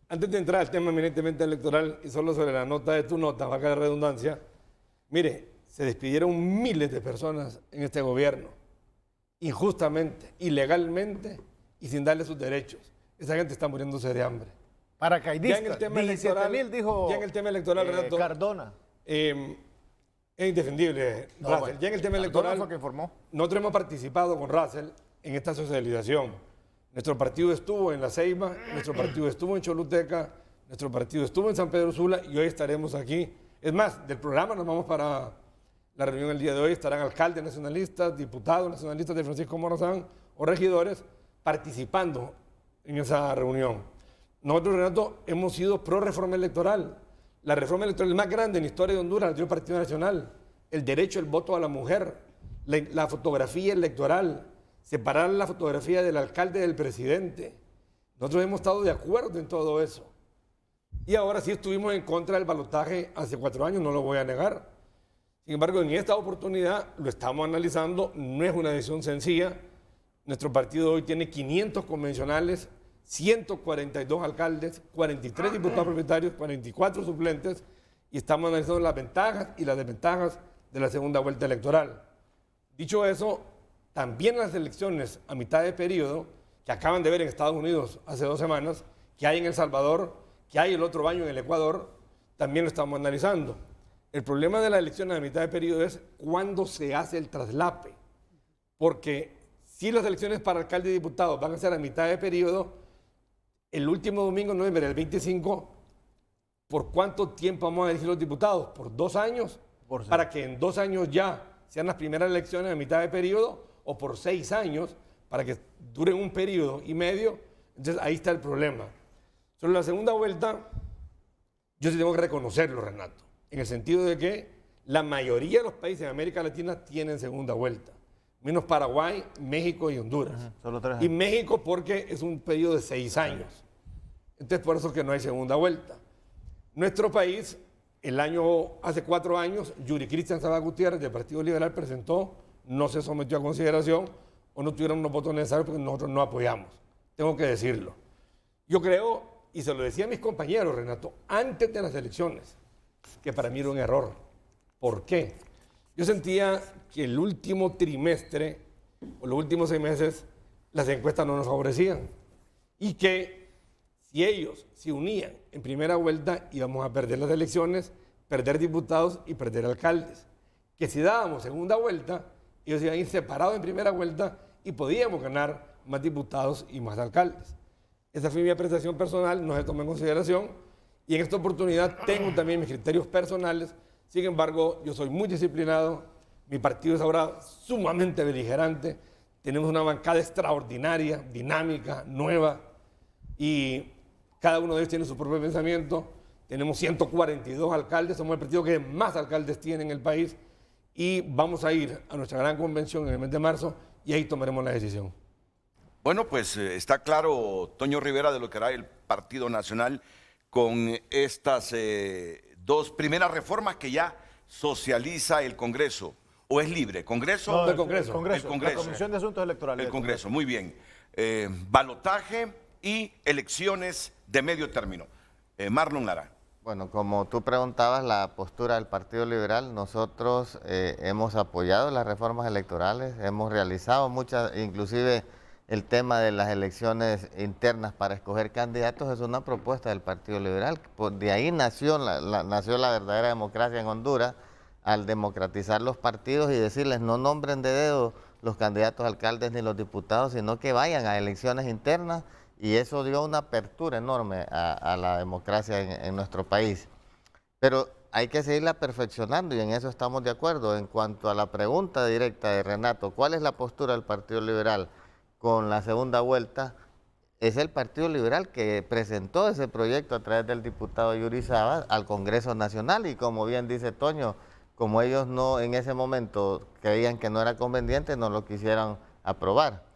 E: antes de entrar al tema eminentemente electoral y solo sobre la nota de tu nota, valga la redundancia, mire, se despidieron miles de personas en este gobierno, injustamente, ilegalmente y sin darle sus derechos. Esa gente está muriéndose de hambre.
C: Paracaidistas,
E: ya en el tema
C: 17,000 dijo
E: ya en el tema electoral, Renato,
C: Cardona.
E: Es indefendible, Russell.
C: Bueno,
E: Ya en el tema
C: Cardona
E: electoral,
C: fue que informó.
E: nosotros hemos participado con Russell en esta socialización. Nuestro partido estuvo en La Ceiba, nuestro partido estuvo en Choluteca, nuestro partido estuvo en San Pedro Sula y hoy estaremos aquí. Es más, del programa nos vamos para la reunión el día de hoy. Estarán alcaldes nacionalistas, diputados nacionalistas de Francisco Morazán o regidores participando en esa reunión. Nosotros, Renato, hemos sido pro reforma electoral. La reforma electoral más grande en la historia de Honduras la dio el Partido Nacional. El derecho al voto a la mujer, la fotografía electoral, separar la fotografía del alcalde del presidente. Nosotros hemos estado de acuerdo en todo eso. Y ahora sí estuvimos en contra del balotaje hace 4 años, no lo voy a negar. Sin embargo, en esta oportunidad lo estamos analizando, no es una decisión sencilla. Nuestro partido hoy tiene 500 convencionales, 142 alcaldes, 43 diputados propietarios, 44 suplentes, y estamos analizando las ventajas y las desventajas de la segunda vuelta electoral. Dicho eso, también las elecciones a mitad de periodo, que acaban de ver en Estados Unidos hace 2 semanas, que hay en El Salvador, que hay el otro año en el Ecuador, también lo estamos analizando. El problema de las elecciones a mitad de periodo es cuándo se hace el traslape, porque si las elecciones para alcalde y diputados van a ser a mitad de periodo, el último domingo, noviembre del 25, ¿por cuánto tiempo vamos a elegir los diputados? ¿Por 2 años? Para que en 2 años ya sean las primeras elecciones a mitad de periodo, o por 6 años, para que duren un periodo y medio. Entonces ahí está el problema. Sobre la segunda vuelta, yo sí tengo que reconocerlo, Renato, en el sentido de que la mayoría de los países de América Latina tienen segunda vuelta, menos Paraguay, México y Honduras.
C: Solo 3 años.
E: Y México porque es un periodo de 6 años. Entonces por eso es que no hay segunda vuelta. Nuestro país, hace 4 años, Yuri Cristian Sabá Gutiérrez del Partido Liberal presentó, no se sometió a consideración o no tuvieron los votos necesarios porque nosotros no apoyamos. Tengo que decirlo. Yo creo, y se lo decía a mis compañeros, Renato, antes de las elecciones, que para mí era un error. ¿Por qué? Yo sentía que el último trimestre o los últimos 6 meses las encuestas no nos favorecían y que si ellos se unían en primera vuelta íbamos a perder las elecciones, perder diputados y perder alcaldes. Que si dábamos segunda vuelta, ellos iban a ir separados en primera vuelta y podíamos ganar más diputados y más alcaldes. Esa fue mi apreciación personal, no se tomó en consideración y en esta oportunidad tengo también mis criterios personales. Sin embargo, yo soy muy disciplinado, mi partido es ahora sumamente beligerante, tenemos una bancada extraordinaria, dinámica, nueva y cada uno de ellos tiene su propio pensamiento. Tenemos 142 alcaldes, somos el partido que más alcaldes tiene en el país y vamos a ir a nuestra gran convención en el mes de marzo y ahí tomaremos la decisión.
A: Bueno, pues está claro, Toño Rivera, de lo que hará el Partido Nacional con estas 2 primeras reformas que ya socializa el Congreso. ¿O es libre? ¿Congreso?
E: No, el Congreso.
C: El
A: El Congreso.
C: La Comisión de Asuntos Electorales.
A: El Congreso, muy bien. Balotaje y elecciones de medio término. Marlon Lara.
F: Bueno, como tú preguntabas, la postura del Partido Liberal, nosotros hemos apoyado las reformas electorales, hemos realizado muchas, inclusive el tema de las elecciones internas para escoger candidatos es una propuesta del Partido Liberal. De ahí nació la verdadera democracia en Honduras, al democratizar los partidos y decirles no nombren de dedo los candidatos alcaldes ni los diputados, sino que vayan a elecciones internas, y eso dio una apertura enorme a la democracia en nuestro país. Pero hay que seguirla perfeccionando y en eso estamos de acuerdo. En cuanto a la pregunta directa de Renato, ¿cuál es la postura del Partido Liberal con la segunda vuelta? Es el Partido Liberal que presentó ese proyecto a través del diputado Yuri Sabá al Congreso Nacional y como bien dice Toño, como ellos no en ese momento creían que no era conveniente, no lo quisieran aprobar.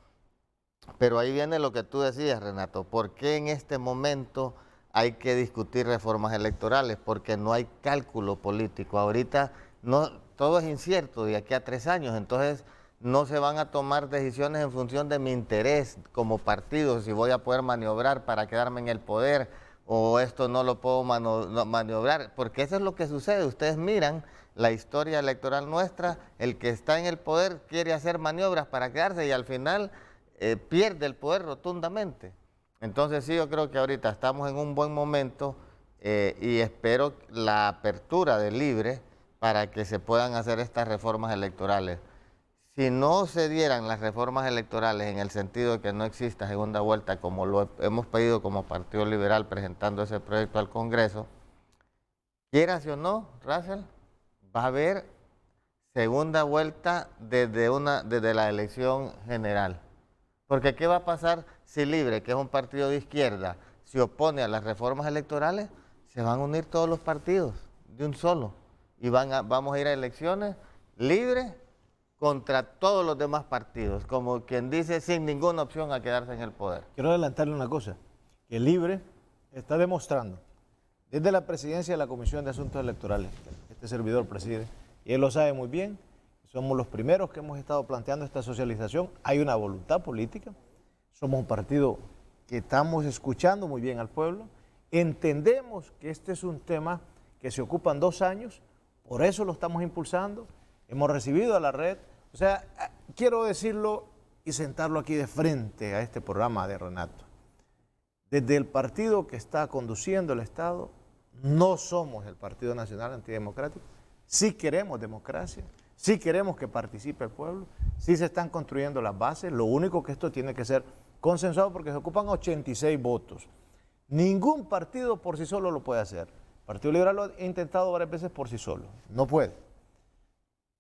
F: Pero ahí viene lo que tú decías, Renato, ¿por qué en este momento hay que discutir reformas electorales? Porque no hay cálculo político. Ahorita no, todo es incierto de aquí a 3 años, entonces no se van a tomar decisiones en función de mi interés como partido, si voy a poder maniobrar para quedarme en el poder o esto no lo puedo maniobrar, porque eso es lo que sucede. Ustedes miran la historia electoral nuestra, el que está en el poder quiere hacer maniobras para quedarse y al final pierde el poder rotundamente. Entonces sí, yo creo que ahorita estamos en un buen momento y espero la apertura del Libre para que se puedan hacer estas reformas electorales. Si no se dieran las reformas electorales en el sentido de que no exista segunda vuelta, como lo hemos pedido como Partido Liberal presentando ese proyecto al Congreso, quieras o no, Russell, va a haber segunda vuelta desde la elección general. Porque ¿qué va a pasar si Libre, que es un partido de izquierda, se opone a las reformas electorales? Se van a unir todos los partidos de un solo y vamos a ir a elecciones libres contra todos los demás partidos, como quien dice, sin ninguna opción a quedarse en el poder.
C: Quiero adelantarle una cosa, que Libre está demostrando, desde la presidencia de la Comisión de Asuntos Electorales, este servidor preside, y él lo sabe muy bien, somos los primeros que hemos estado planteando esta socialización, hay una voluntad política, somos un partido que estamos escuchando muy bien al pueblo, entendemos que este es un tema que se ocupan 2 años, por eso lo estamos impulsando, hemos recibido a la red, o sea, quiero decirlo y sentarlo aquí de frente a este programa de Renato. Desde el partido que está conduciendo el Estado, no somos el Partido Nacional Antidemocrático, sí queremos democracia, sí queremos que participe el pueblo, sí se están construyendo las bases, lo único que esto tiene que ser consensuado porque se ocupan 86 votos. Ningún partido por sí solo lo puede hacer. El Partido Liberal lo ha intentado varias veces por sí solo. No puede.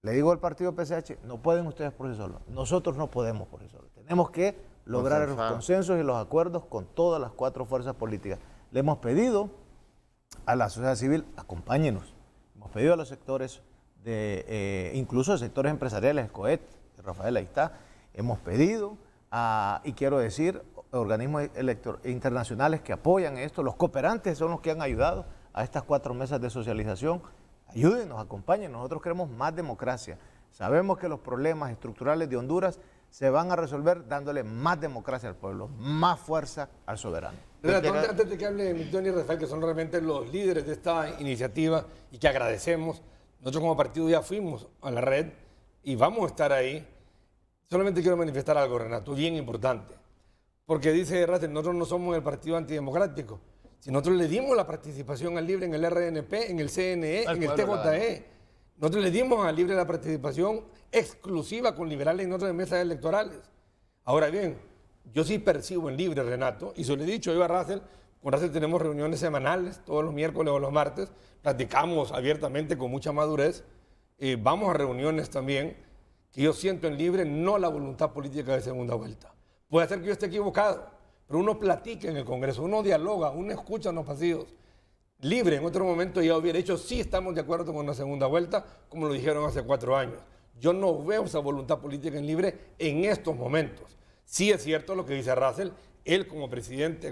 C: Le digo al partido PCH, no pueden ustedes por sí solos. Nosotros no podemos por sí solos. Tenemos que lograr los consensos y los acuerdos con todas las 4 fuerzas políticas. Le hemos pedido a la sociedad civil, acompáñenos. Hemos pedido a los sectores, incluso a sectores empresariales, COET, Rafael, ahí está. Hemos pedido, y quiero decir, organismos internacionales que apoyan esto. Los cooperantes son los que han ayudado a estas 4 mesas de socialización. Ayúdenos, acompáñenos. Nosotros queremos más democracia. Sabemos que los problemas estructurales de Honduras se van a resolver dándole más democracia al pueblo, más fuerza al soberano.
E: Renato, antes de que hable Tony y Rafael, que son realmente los líderes de esta iniciativa y que agradecemos, nosotros como partido ya fuimos a la red y vamos a estar ahí. Solamente quiero manifestar algo, Renato, bien importante. Porque dice Rafael, nosotros no somos el partido antidemocrático. Si nosotros le dimos la participación al LIBRE en el RNP, en el CNE, en el TJE, nosotros le dimos al LIBRE la participación exclusiva con liberales en otras mesas electorales. Ahora bien, yo sí percibo en LIBRE, Renato, y se lo he dicho yo a Rafael, con Rafael tenemos reuniones semanales, todos los miércoles o los martes, platicamos abiertamente con mucha madurez, vamos a reuniones también, que yo siento en LIBRE no la voluntad política de segunda vuelta. Puede ser que yo esté equivocado, pero uno platica en el Congreso, uno dialoga, uno escucha en los pasillos. LIBRE en otro momento ya hubiera dicho, sí estamos de acuerdo con la segunda vuelta, como lo dijeron hace 4 años. Yo no veo esa voluntad política en LIBRE en estos momentos. Sí es cierto lo que dice Russell, él como presidente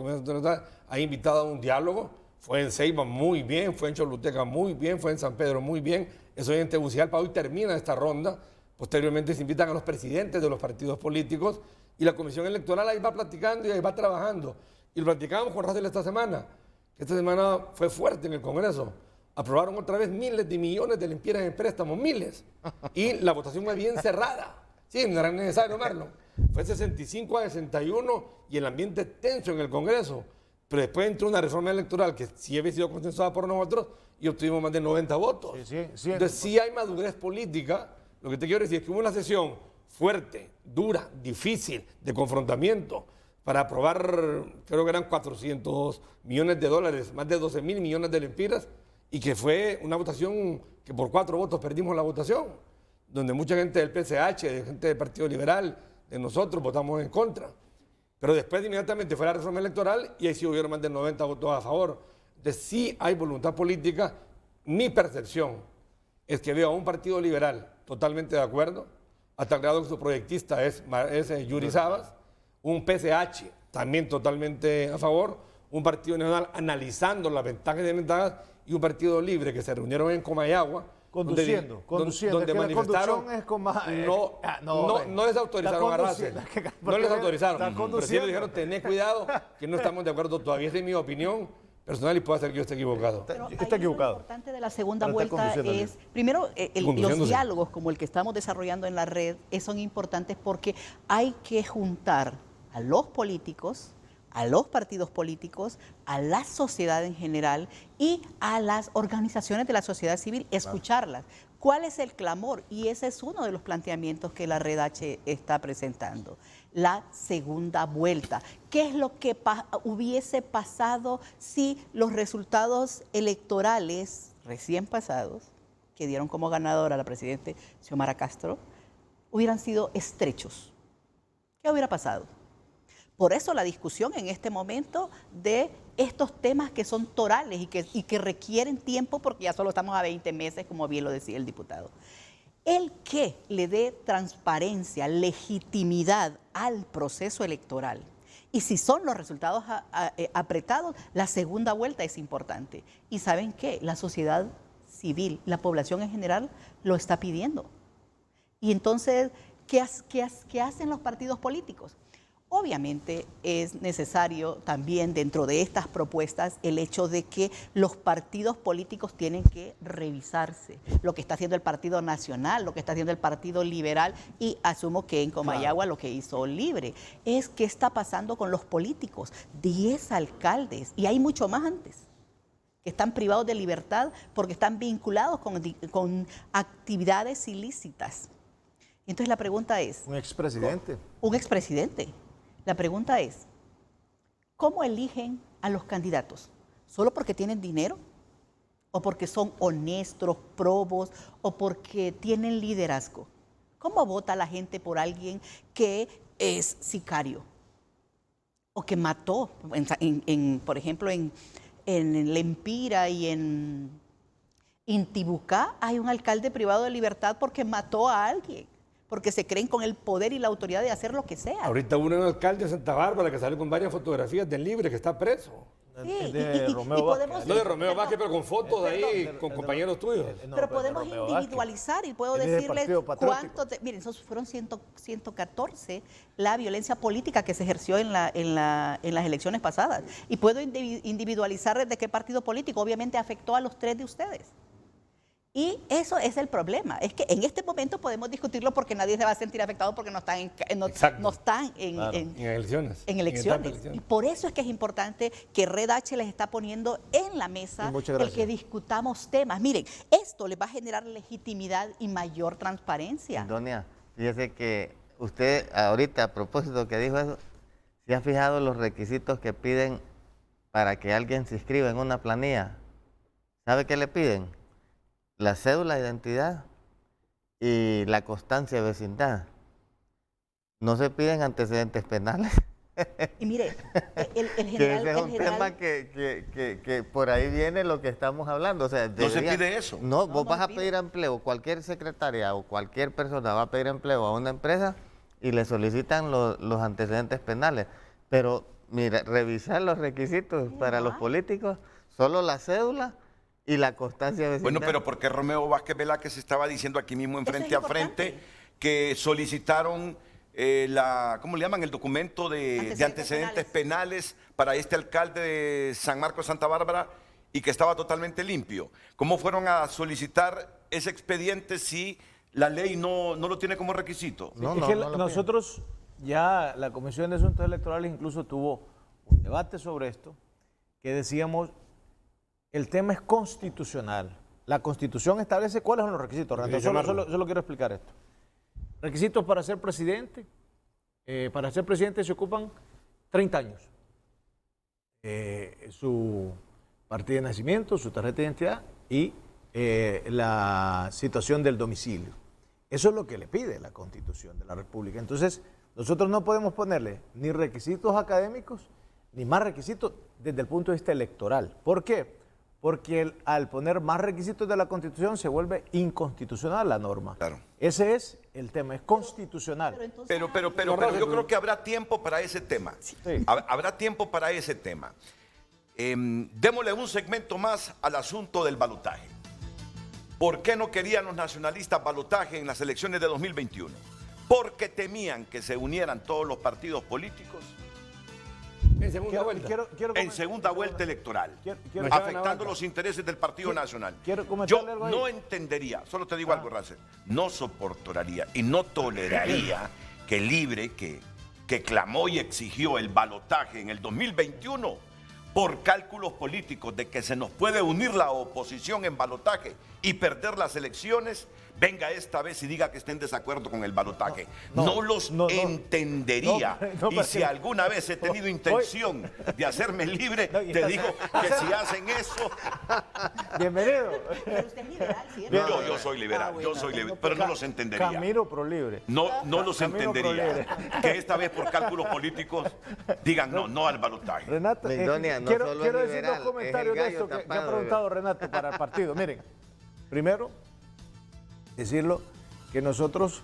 E: ha invitado a un diálogo, fue en Ceiba muy bien, fue en Choluteca muy bien, fue en San Pedro muy bien, eso es en Tegucigalpa, hoy termina esta ronda, posteriormente se invitan a los presidentes de los partidos políticos y la Comisión Electoral ahí va platicando y ahí va trabajando. Y lo platicamos con Russell esta semana, que esta semana fue fuerte en el Congreso. Aprobaron otra vez miles de millones de lempiras en préstamos, miles. Y la votación fue bien cerrada. Sí, no era necesario, Marlon. Fue 65-61 y el ambiente tenso en el Congreso. Pero después entró una reforma electoral que sí había sido consensuada por nosotros y obtuvimos más de 90 votos.
C: Sí.
E: Entonces sí hay madurez política. Lo que te quiero decir es que hubo una sesión fuerte, dura, difícil, de confrontamiento, para aprobar, creo que eran 400 millones de dólares, más de 12.000 millones de lempiras, y que fue una votación que por 4 votos perdimos la votación, donde mucha gente del PCH, de gente del Partido Liberal, de nosotros votamos en contra. Pero después inmediatamente fue la reforma electoral y ahí sí hubieron más de 90 votos a favor. Entonces sí hay voluntad política. Mi percepción es que veo a un Partido Liberal totalmente de acuerdo, hasta el grado que su proyectista es Yuri Sabas, un PCH también totalmente a favor, un Partido Nacional analizando las ventajas y desventajas y un Partido Libre que se reunieron en Comayagua
C: conduciendo.
E: Donde manifestaron, no les autorizaron a Russell, no les autorizaron, pero sí les dijeron, tened cuidado, que no estamos de acuerdo todavía, esa es mi opinión personal y puede ser que yo esté equivocado.
C: Está equivocado.
D: Lo importante de la segunda vuelta es, primero, los diálogos como el que estamos desarrollando en la red son importantes porque hay que juntar a los políticos, a los partidos políticos, a la sociedad en general y a las organizaciones de la sociedad civil, escucharlas. ¿Cuál es el clamor? Y ese es uno de los planteamientos que la Red H está presentando. La segunda vuelta. ¿Qué es lo que hubiese pasado si los resultados electorales recién pasados, que dieron como ganadora a la presidenta Xiomara Castro, hubieran sido estrechos? ¿Qué hubiera pasado? Por eso la discusión en este momento de estos temas que son torales y que requieren tiempo porque ya solo estamos a 20 meses, como bien lo decía el diputado. El que le dé transparencia, legitimidad al proceso electoral y si son los resultados apretados, la segunda vuelta es importante. Y ¿saben qué? La sociedad civil, la población en general lo está pidiendo. Y entonces, ¿qué hacen los partidos políticos? Obviamente es necesario también dentro de estas propuestas el hecho de que los partidos políticos tienen que revisarse. Lo que está haciendo el Partido Nacional, lo que está haciendo el Partido Liberal y asumo que en Comayagua lo que hizo Libre. Es qué está pasando con los políticos. 10 alcaldes y hay mucho más antes que están privados de libertad porque están vinculados con actividades ilícitas. Entonces la pregunta es...
C: Un expresidente.
D: Un expresidente. La pregunta es, ¿cómo eligen a los candidatos? ¿Solo porque tienen dinero? ¿O porque son honestos, probos? ¿O porque tienen liderazgo? ¿Cómo vota la gente por alguien que es sicario? ¿O que mató? Por ejemplo, en Lempira y en Intibucá hay un alcalde privado de libertad porque mató a alguien, porque se creen con el poder y la autoridad de hacer lo que sea.
E: Ahorita hubo un alcalde de Santa Bárbara que salió con varias fotografías del Libre, que está preso.
D: Sí,
C: de Romeo Vázquez.
E: No de Romeo Vázquez, pero con fotos de ahí, con compañeros tuyos.
D: Pero podemos individualizar y puedo decirles cuánto... Miren, esos fueron 114 la violencia política que se ejerció en las elecciones pasadas. Y puedo individualizar desde qué partido político. Obviamente afectó a los 3 de ustedes. Y eso es el problema. Es que en este momento podemos discutirlo porque nadie se va a sentir afectado porque no están en
E: elecciones.
D: Y por eso es que es importante que Red H les está poniendo en la mesa el que discutamos temas. Miren, esto les va a generar legitimidad y mayor transparencia.
F: Doña, fíjese que usted ahorita, a propósito que dijo eso, ¿se ha fijado los requisitos que piden para que alguien se inscriba en una planilla? ¿Sabe qué le piden? La cédula de identidad y la constancia de vecindad. No se piden antecedentes penales.
D: Y mire, el general...
F: Que ese es un tema que por ahí viene lo que estamos hablando. O sea,
A: no se pide eso.
F: No, vos vas a pedir empleo, cualquier secretaria o cualquier persona va a pedir empleo a una empresa y le solicitan los antecedentes penales. Pero, mira, revisar los requisitos para los políticos, solo la cédula y la constancia de vecindad.
A: Bueno, pero ¿por qué Romeo Vázquez Velázquez estaba diciendo aquí mismo en frente a frente que solicitaron ¿cómo le llaman? El documento de antecedentes penales para este alcalde de San Marcos, Santa Bárbara, y que estaba totalmente limpio? ¿Cómo fueron a solicitar ese expediente si la ley no lo tiene como requisito?
C: Nosotros ya, la Comisión de Asuntos Electorales incluso tuvo un debate sobre esto, que decíamos, el tema es constitucional. La Constitución establece cuáles son los requisitos. Solo quiero explicar esto. Requisitos para ser presidente. Para ser presidente se ocupan 30 años. Su partida de nacimiento, su tarjeta de identidad y la situación del domicilio. Eso es lo que le pide la Constitución de la República. Entonces, nosotros no podemos ponerle ni requisitos académicos, ni más requisitos desde el punto de vista electoral. ¿Por qué? Porque al poner más requisitos de la Constitución se vuelve inconstitucional la norma. Claro. Ese es el tema, es constitucional.
A: Pero yo creo que habrá tiempo para ese tema. Sí. Habrá tiempo para ese tema. Démosle un segmento más al asunto del balotaje. ¿Por qué no querían los nacionalistas balotaje en las elecciones de 2021? Porque temían que se unieran todos los partidos políticos
E: en segunda vuelta.
A: En segunda vuelta electoral, afectando los intereses del Partido Nacional. Yo no entendería, solo te digo algo, Racel, no soportaría y no toleraría que Libre, que clamó y exigió el balotaje en el 2021 por cálculos políticos de que se nos puede unir la oposición en balotaje y perder las elecciones, venga esta vez y diga que esté en desacuerdo con el balotaje. No los entendería. Y si alguna vez he tenido intención de hacerme libre, te digo que si hacen eso...
C: Bienvenido.
D: Pero usted es liberal, ¿sí?
A: Yo soy liberal, pero no los entendería.
C: Camino pro libre.
A: No los entendería. Que esta vez por cálculos políticos digan no al balotaje.
C: Renato, quiero decir dos comentarios de esto que ha preguntado Renato para el partido. Miren, primero, decirlo que nosotros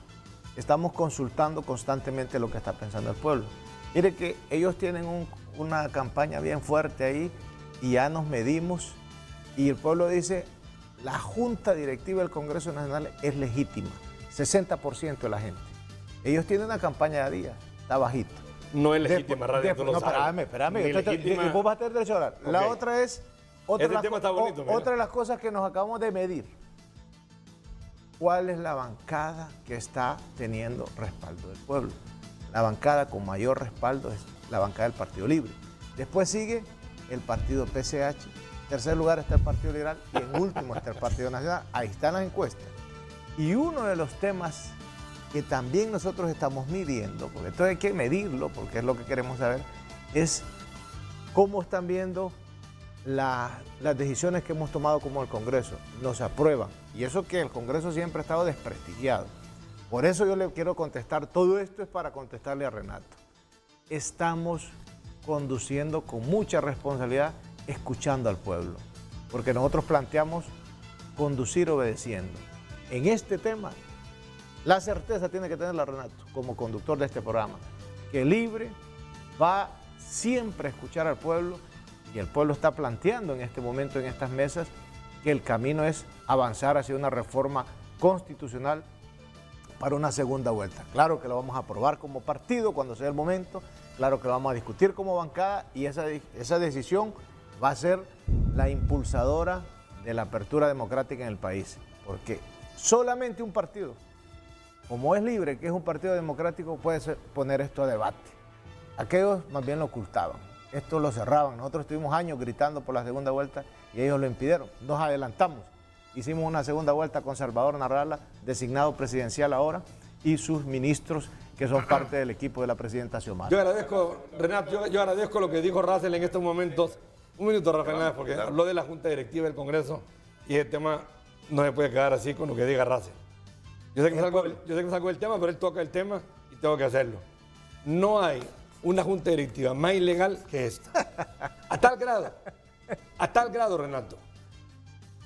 C: estamos consultando constantemente lo que está pensando el pueblo. Mire que ellos tienen una campaña bien fuerte ahí y ya nos medimos y el pueblo dice, la Junta Directiva del Congreso Nacional es legítima, 60% de la gente. Ellos tienen una campaña de días, está bajito.
E: No es legítima, Radio.
C: Espérame, vos vas a tener derecho a hablar. Okay. La otra es, otra de las cosas que nos acabamos de medir. ¿Cuál es la bancada que está teniendo respaldo del pueblo? La bancada con mayor respaldo es la bancada del Partido Libre. Después sigue el Partido PCH. En tercer lugar está el Partido Liberal y en último está el Partido Nacional. Ahí están las encuestas. Y uno de los temas que también nosotros estamos midiendo, porque esto hay que medirlo, porque es lo que queremos saber, es ¿Cómo están viendo las decisiones que hemos tomado como el Congreso? Nos aprueban. Y eso que el Congreso siempre ha estado desprestigiado. Por eso yo le quiero contestar, todo esto es para contestarle a Renato. Estamos conduciendo con mucha responsabilidad, escuchando al pueblo. Porque nosotros planteamos conducir obedeciendo. En este tema, la certeza tiene que tenerla Renato, como conductor de este programa, que Libre va siempre a escuchar al pueblo, y el pueblo está planteando en este momento, en estas mesas, que el camino es avanzar hacia una reforma constitucional para una segunda vuelta. Claro que lo vamos a aprobar como partido cuando sea el momento, claro que lo vamos a discutir como bancada, y esa decisión va a ser la impulsadora de la apertura democrática en el país, porque solamente un partido, como es Libre, que es un partido democrático, puede poner esto a debate. Aquellos más bien lo ocultaban, esto lo cerraban. Nosotros estuvimos años gritando por la segunda vuelta y ellos lo impidieron. Nos adelantamos, hicimos una segunda vuelta con Salvador Narrala, designado presidencial ahora, y sus ministros, que son parte del equipo de la presidenta Xiomara.
E: Yo agradezco, Renato, yo agradezco lo que dijo Russell en estos momentos. Un minuto, Rafael, porque habló de la Junta Directiva del Congreso y el tema no se puede quedar así con lo que diga Russell. Yo sé que salgo del tema, pero él toca el tema y tengo que hacerlo. No hay una Junta Directiva más ilegal que esta. A tal grado, Renato,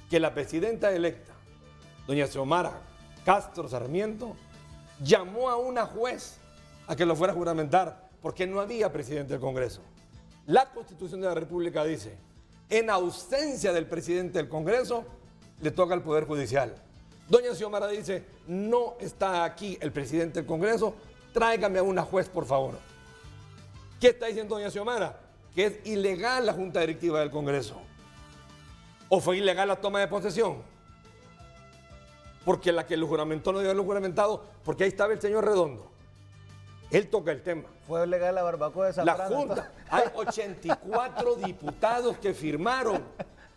E: que la presidenta electa, doña Xiomara Castro Sarmiento, llamó a una juez a que lo fuera a juramentar porque no había presidente del Congreso. La Constitución de la República dice, en ausencia del presidente del Congreso, le toca al Poder Judicial. Doña Xiomara dice, no está aquí el presidente del Congreso, tráigame a una juez, por favor. ¿Qué está diciendo doña Xiomara? Que es ilegal la Junta Directiva del Congreso. ¿O fue ilegal la toma de posesión? Porque la que lo juramentó no debe haberlo juramentado, porque ahí estaba el señor Redondo. Él toca el tema.
C: ¿Fue legal la barbacoa de Zambrano?
E: La Junta, hay 84 diputados que firmaron,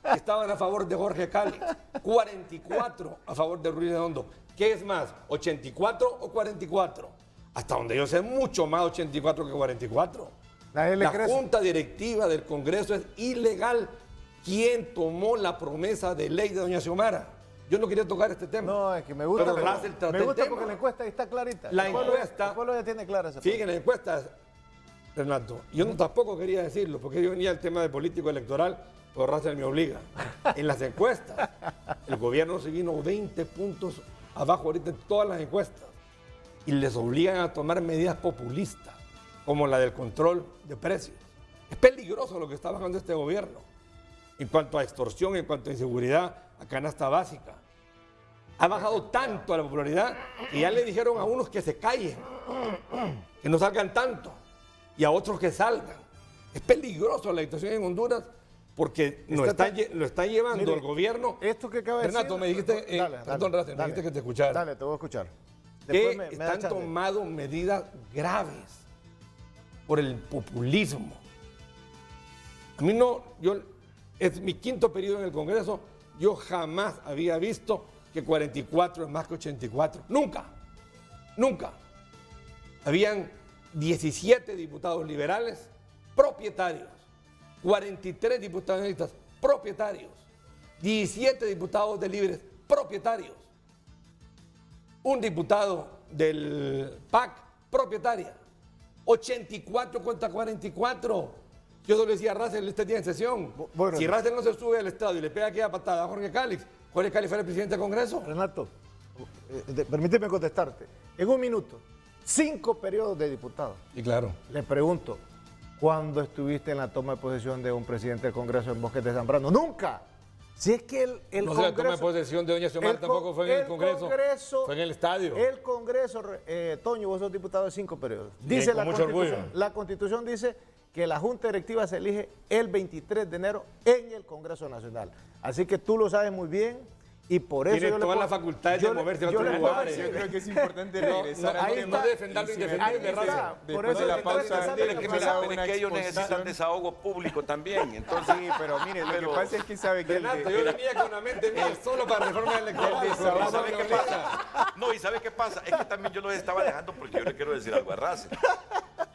E: que estaban a favor de Jorge Cali, 44 a favor de Ruiz Redondo. ¿Qué es más, 84 o 44? Hasta donde yo sé, mucho más 84 que 44. La Junta Directiva del Congreso es ilegal. ¿Quién tomó la promesa de ley de doña Xiomara? Yo no quería tocar este tema.
C: No, es que me gusta.
E: Pero Russell trató
C: me gusta
E: el tema.
C: porque la encuesta ahí está clarita.
E: La encuesta.
C: El pueblo ya tiene clara esa
E: Fíjense, la encuesta, Renato, yo no tampoco quería decirlo, porque yo venía al tema de político electoral, pero Russell me obliga. En las encuestas, el gobierno se vino 20 puntos abajo ahorita en todas las encuestas. Y les obligan a tomar medidas populistas, como la del control de precios. Es peligroso lo que está bajando este gobierno. En cuanto a extorsión, en cuanto a inseguridad, a canasta básica. Ha bajado tanto la popularidad que ya le dijeron a unos que se callen, que no salgan tanto, y a otros que salgan. Es peligroso la situación en Honduras porque lo están llevando el gobierno.
C: Esto que acaba de decir.
E: Renato, me dijiste, perdón, Renato, me dijiste que te escuchara.
C: Dale, te voy a escuchar.
E: Que están tomando medidas graves por el populismo. A mí no, es mi quinto periodo en el Congreso, yo jamás había visto que 44 es más que 84. Nunca, nunca. Habían 17 diputados liberales propietarios, 43 diputados analistas propietarios, 17 diputados de Libres propietarios, un diputado del PAC propietaria, 84 contra 44. Yo solo decía a Russell este día en sesión. Bueno, si Russell no se sube al Estado y le pega aquella patada a Jorge Cálix, Jorge Cálix fue el presidente del Congreso.
C: Renato, permíteme contestarte. En un minuto, 5 periodos de diputados.
E: Y claro.
C: Le pregunto, ¿cuándo estuviste en la toma de posesión de un presidente del Congreso en Bosques de Zambrano? ¡Nunca! Si es que el
E: no
C: Congreso...
E: la toma de posesión de doña Xiomara tampoco fue en el Congreso, fue en el estadio.
C: El Congreso, Toño, vos sos diputado de 5 periodos. Dice
E: con mucho orgullo.
C: La Constitución dice que la Junta Directiva se elige el 23 de enero en el Congreso Nacional. Así que tú lo sabes muy bien y por eso...
E: Tiene todas las facultades de moverse a otros lugares.
B: Yo creo que es importante regresar al tema.
E: No defender lo indefendible, Raza.
B: Después de la pausa,
A: es que ellos necesitan desahogo público también. Entonces,
B: sí, pero mire, lo que pasa es que sabe que...
E: Renato, yo venía con una mente mía solo para reforma electoral.
A: ¿Sabe qué pasa? No, y ¿sabe qué pasa? Es que también yo los estaba dejando porque yo le quiero decir algo a Russell.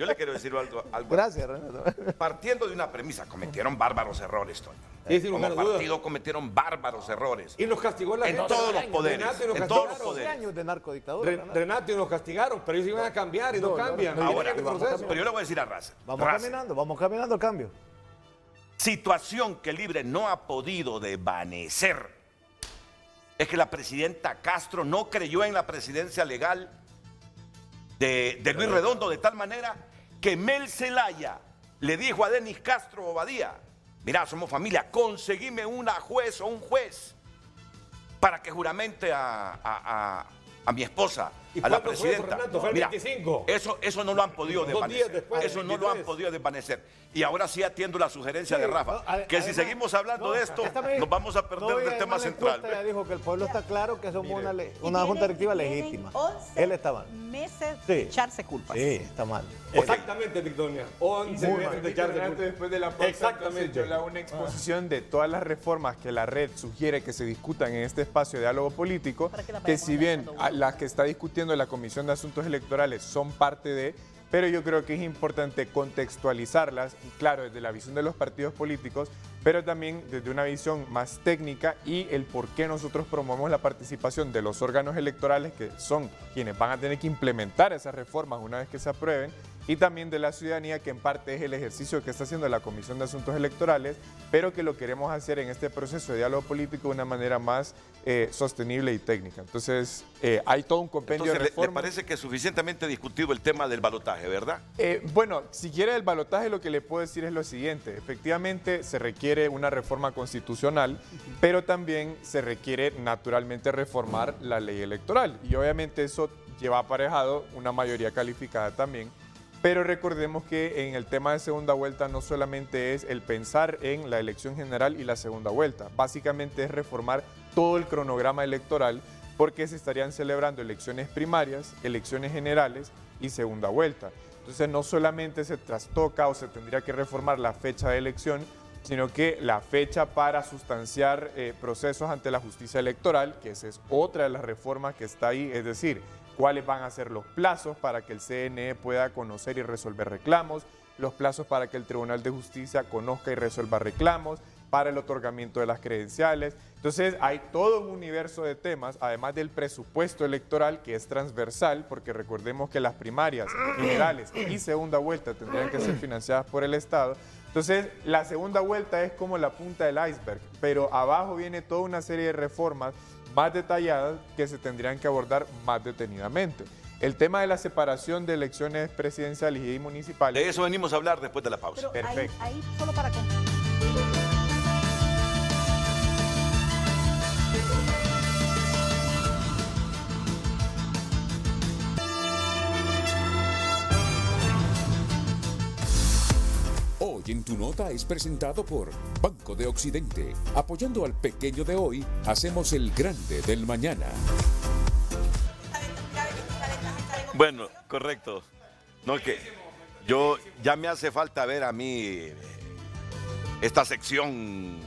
A: Yo le quiero decir algo.
C: Gracias, Renato.
A: Partiendo de una premisa, cometieron bárbaros errores, Toño.
E: Sí, sin
A: Como
E: lugar a dudas.
A: partido cometieron bárbaros errores.
E: Y nos castigó la
A: En
E: gente.
A: todos los poderes.
E: Renato, y nos
A: En todos los
E: castigaron.
A: poderes.
C: años de narcodictadura. Renato.
E: Renato, y nos castigaron, pero ellos iban a cambiar y no cambian.
C: no,
A: Ahora,
E: Vienen en proceso.
A: pero yo le voy a decir a Raza.
C: Vamos caminando el cambio.
A: Situación que Libre no ha podido desvanecer es que la presidenta Castro no creyó en la presidencia legal de Luis Redondo de tal manera que Mel Zelaya le dijo a Denis Castro Bobadilla: mira, somos familia, conseguime una juez o un juez para que juramente a mi esposa,
E: ¿Y
A: a la
E: cuándo fue eso,
A: presidenta.
E: Renato? Fue el
A: Mira,
E: 25.
A: eso no lo han podido
E: 2 días
A: desvanecer.
E: después,
A: Eso
E: el
A: no lo han
E: 23.
A: podido desvanecer. Y ahora sí atiendo la sugerencia de Rafa, que si
C: además,
A: seguimos hablando de esto, nos vamos a perder del tema central.
C: Ya dijo que el pueblo está claro que somos una
D: Y
C: junta directiva
D: tienen
C: legítima.
D: 11
C: Él está mal.
D: meses
C: Sí.
D: de echarse culpas.
C: Sí, está mal.
E: Exactamente, Victoria. 11
B: Muy
E: meses
B: mal.
E: de echarse
B: Renato,
E: culpa.
B: después de la pausa,
E: Exactamente.
B: entonces, yo le hago una exposición de todas las reformas que la red sugiere que se discutan en este espacio de diálogo político,
D: Para que la
B: que
D: vayamos
B: si bien
D: analizando uno.
B: las que está discutiendo la Comisión de Asuntos Electorales son parte de, pero yo creo que es importante contextualizarlas, y claro, desde la visión de los partidos políticos, pero también desde una visión más técnica y el por qué nosotros promovemos la participación de los órganos electorales, que son quienes van a tener que implementar esas reformas una vez que se aprueben, y también de la ciudadanía, que en parte es el ejercicio que está haciendo la Comisión de Asuntos Electorales, pero que lo queremos hacer en este proceso de diálogo político de una manera más sostenible y técnica. Entonces, hay todo un compendio
A: Entonces,
B: de
A: ¿le
B: reformas.
A: parece que es suficientemente discutido el tema del balotaje, verdad?
B: Bueno, si quiere el balotaje, lo que le puedo decir es lo siguiente. Efectivamente, se requiere una reforma constitucional, pero también se requiere naturalmente reformar la ley electoral. Y obviamente eso lleva aparejado una mayoría calificada también. Pero recordemos que en el tema de segunda vuelta no solamente es el pensar en la elección general y la segunda vuelta. Básicamente es reformar todo el cronograma electoral, porque se estarían celebrando elecciones primarias, elecciones generales y segunda vuelta. Entonces no solamente se trastoca o se tendría que reformar la fecha de elección, sino que la fecha para sustanciar procesos ante la justicia electoral, que esa es otra de las reformas que está ahí, es decir, cuáles van a ser los plazos para que el CNE pueda conocer y resolver reclamos, los plazos para que el Tribunal de Justicia conozca y resuelva reclamos, para el otorgamiento de las credenciales. Entonces hay todo un universo de temas, además del presupuesto electoral, que es transversal, porque recordemos que las primarias generales y segunda vuelta tendrían que ser financiadas por el Estado. Entonces, la segunda vuelta es como la punta del iceberg, pero abajo viene toda una serie de reformas más detalladas que se tendrían que abordar más detenidamente. El tema de la separación de elecciones presidenciales y municipales.
A: De eso venimos a hablar después de la pausa.
D: Pero
B: Perfecto.
D: ahí solo para...
H: Hoy en Tu Nota es presentado por Banco de Occidente. Apoyando al pequeño de hoy, hacemos el grande del mañana.
A: Bueno, correcto. No, que yo ya me hace falta ver a mí esta sección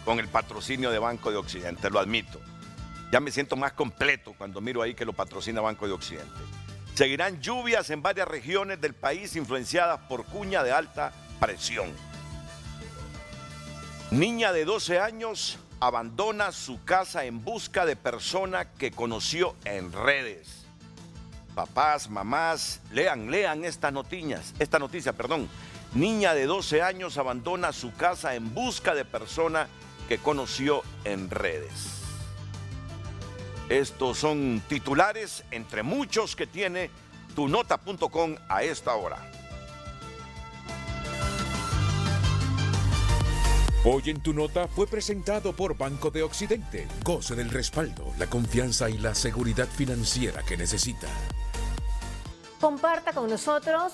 A: con el patrocinio de Banco de Occidente, lo admito. Ya me siento más completo cuando miro ahí que lo patrocina Banco de Occidente. Seguirán lluvias en varias regiones del país influenciadas por cuña de alta presión. Niña de 12 años abandona su casa en busca de persona que conoció en redes. Papás, mamás, lean esta noticia. Niña de 12 años abandona su casa en busca de persona que conoció en redes. Estos son titulares entre muchos que tiene tunota.com a esta hora.
H: Hoy en Tu Nota fue presentado por Banco de Occidente. Goce del respaldo, la confianza y la seguridad financiera que necesita.
G: Comparta con nosotros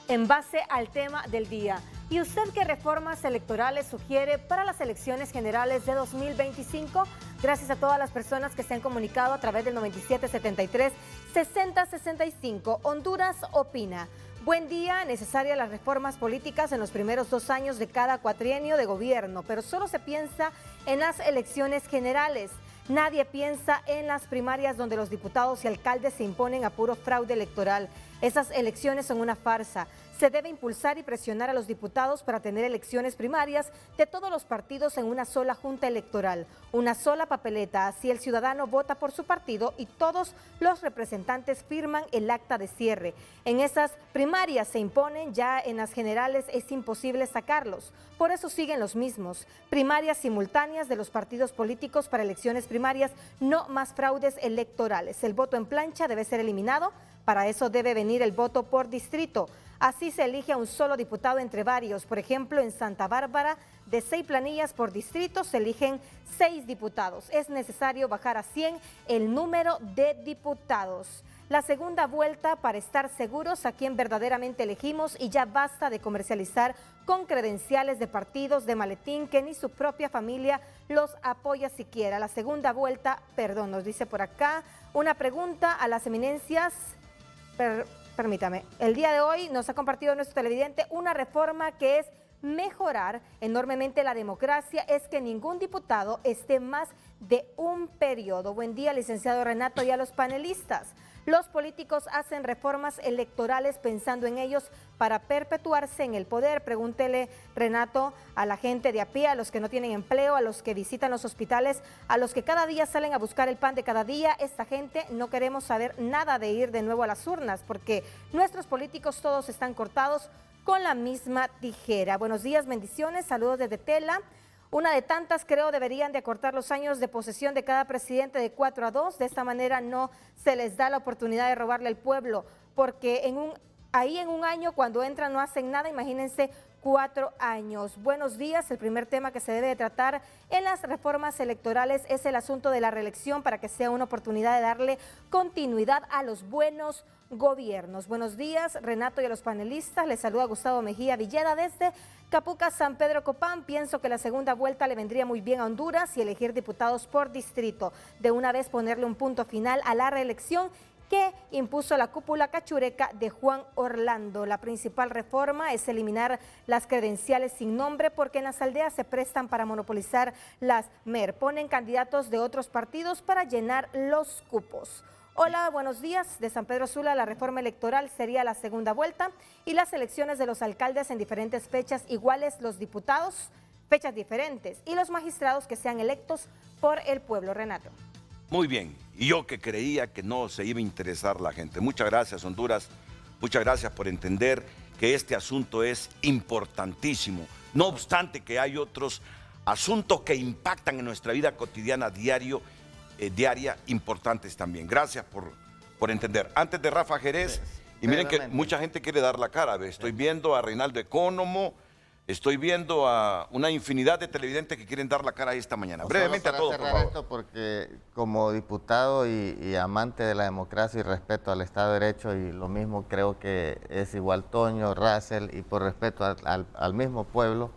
G: en base al tema del día. ¿Y usted qué reformas electorales sugiere para las elecciones generales de 2025? Gracias a todas las personas que se han comunicado a través del 9773-6065. Honduras opina. Buen día, necesarias las reformas políticas en los primeros 2 años de cada cuatrienio de gobierno, pero solo se piensa en las elecciones generales. Nadie piensa en las primarias donde los diputados y alcaldes se imponen a puro fraude electoral. Esas elecciones son una farsa. Se debe impulsar y presionar a los diputados para tener elecciones primarias de todos los partidos en una sola junta electoral, una sola papeleta. Así el ciudadano vota por su partido y todos los representantes firman el acta de cierre. En esas primarias se imponen, ya en las generales es imposible sacarlos. Por eso siguen los mismos. Primarias simultáneas de los partidos políticos para elecciones primarias, no más fraudes electorales. El voto en plancha debe ser eliminado. Para eso debe venir el voto por distrito. Así se elige a un solo diputado entre varios. Por ejemplo, en Santa Bárbara, de 6 planillas por distrito se eligen 6 diputados. Es necesario bajar a 100 el número de diputados. La segunda vuelta para estar seguros a quién verdaderamente elegimos y ya basta de comercializar con credenciales de partidos de maletín que ni su propia familia los apoya siquiera. La segunda vuelta, perdón, nos dice por acá, una pregunta a las eminencias. Permítame, el día de hoy nos ha compartido nuestro televidente una reforma que es mejorar enormemente la democracia, es que ningún diputado esté más de un periodo. Buen día, licenciado Renato, y a los panelistas. Los políticos hacen reformas electorales pensando en ellos para perpetuarse en el poder. Pregúntele, Renato, a la gente de a pie, a los que no tienen empleo, a los que visitan los hospitales, a los que cada día salen a buscar el pan de cada día. Esta gente no queremos saber nada de ir de nuevo a las urnas, porque nuestros políticos todos están cortados con la misma tijera. Buenos días, bendiciones, saludos desde Tela. Una de tantas, creo, deberían de acortar los años de posesión de cada presidente de 4 a 2. De esta manera no se les da la oportunidad de robarle al pueblo, porque en un año cuando entran no hacen nada, imagínense 4 años. Buenos días, el primer tema que se debe de tratar en las reformas electorales es el asunto de la reelección para que sea una oportunidad de darle continuidad a los buenos gobiernos. Buenos días, Renato, y a los panelistas. Les saluda Gustavo Mejía Villeda desde Capuca, San Pedro Copán. Pienso que la segunda vuelta le vendría muy bien a Honduras y elegir diputados por distrito. De una vez ponerle un punto final a la reelección que impuso la cúpula cachureca de Juan Orlando. La principal reforma es eliminar las credenciales sin nombre porque en las aldeas se prestan para monopolizar las MER. Ponen candidatos de otros partidos para llenar los cupos. Hola, buenos días. De San Pedro Sula, la reforma electoral sería la segunda vuelta y las elecciones de los alcaldes en diferentes fechas iguales, los diputados, fechas diferentes, y los magistrados que sean electos por el pueblo. Renato.
A: Muy bien, y yo que creía que no se iba a interesar la gente. Muchas gracias, Honduras. Muchas gracias por entender que este asunto es importantísimo. No obstante que hay otros asuntos que impactan en nuestra vida cotidiana diaria importantes también. Gracias por entender. Antes de Rafa Jerez, y miren que mucha gente quiere dar la cara. Estoy viendo a Reinaldo Ecónomo, estoy viendo a una infinidad de televidentes que quieren dar la cara esta mañana. Brevemente a todos, por favor.
F: Esto porque como diputado y amante de la democracia y respeto al Estado de Derecho, y lo mismo creo que es igual Toño, Russell, y por respeto al mismo pueblo,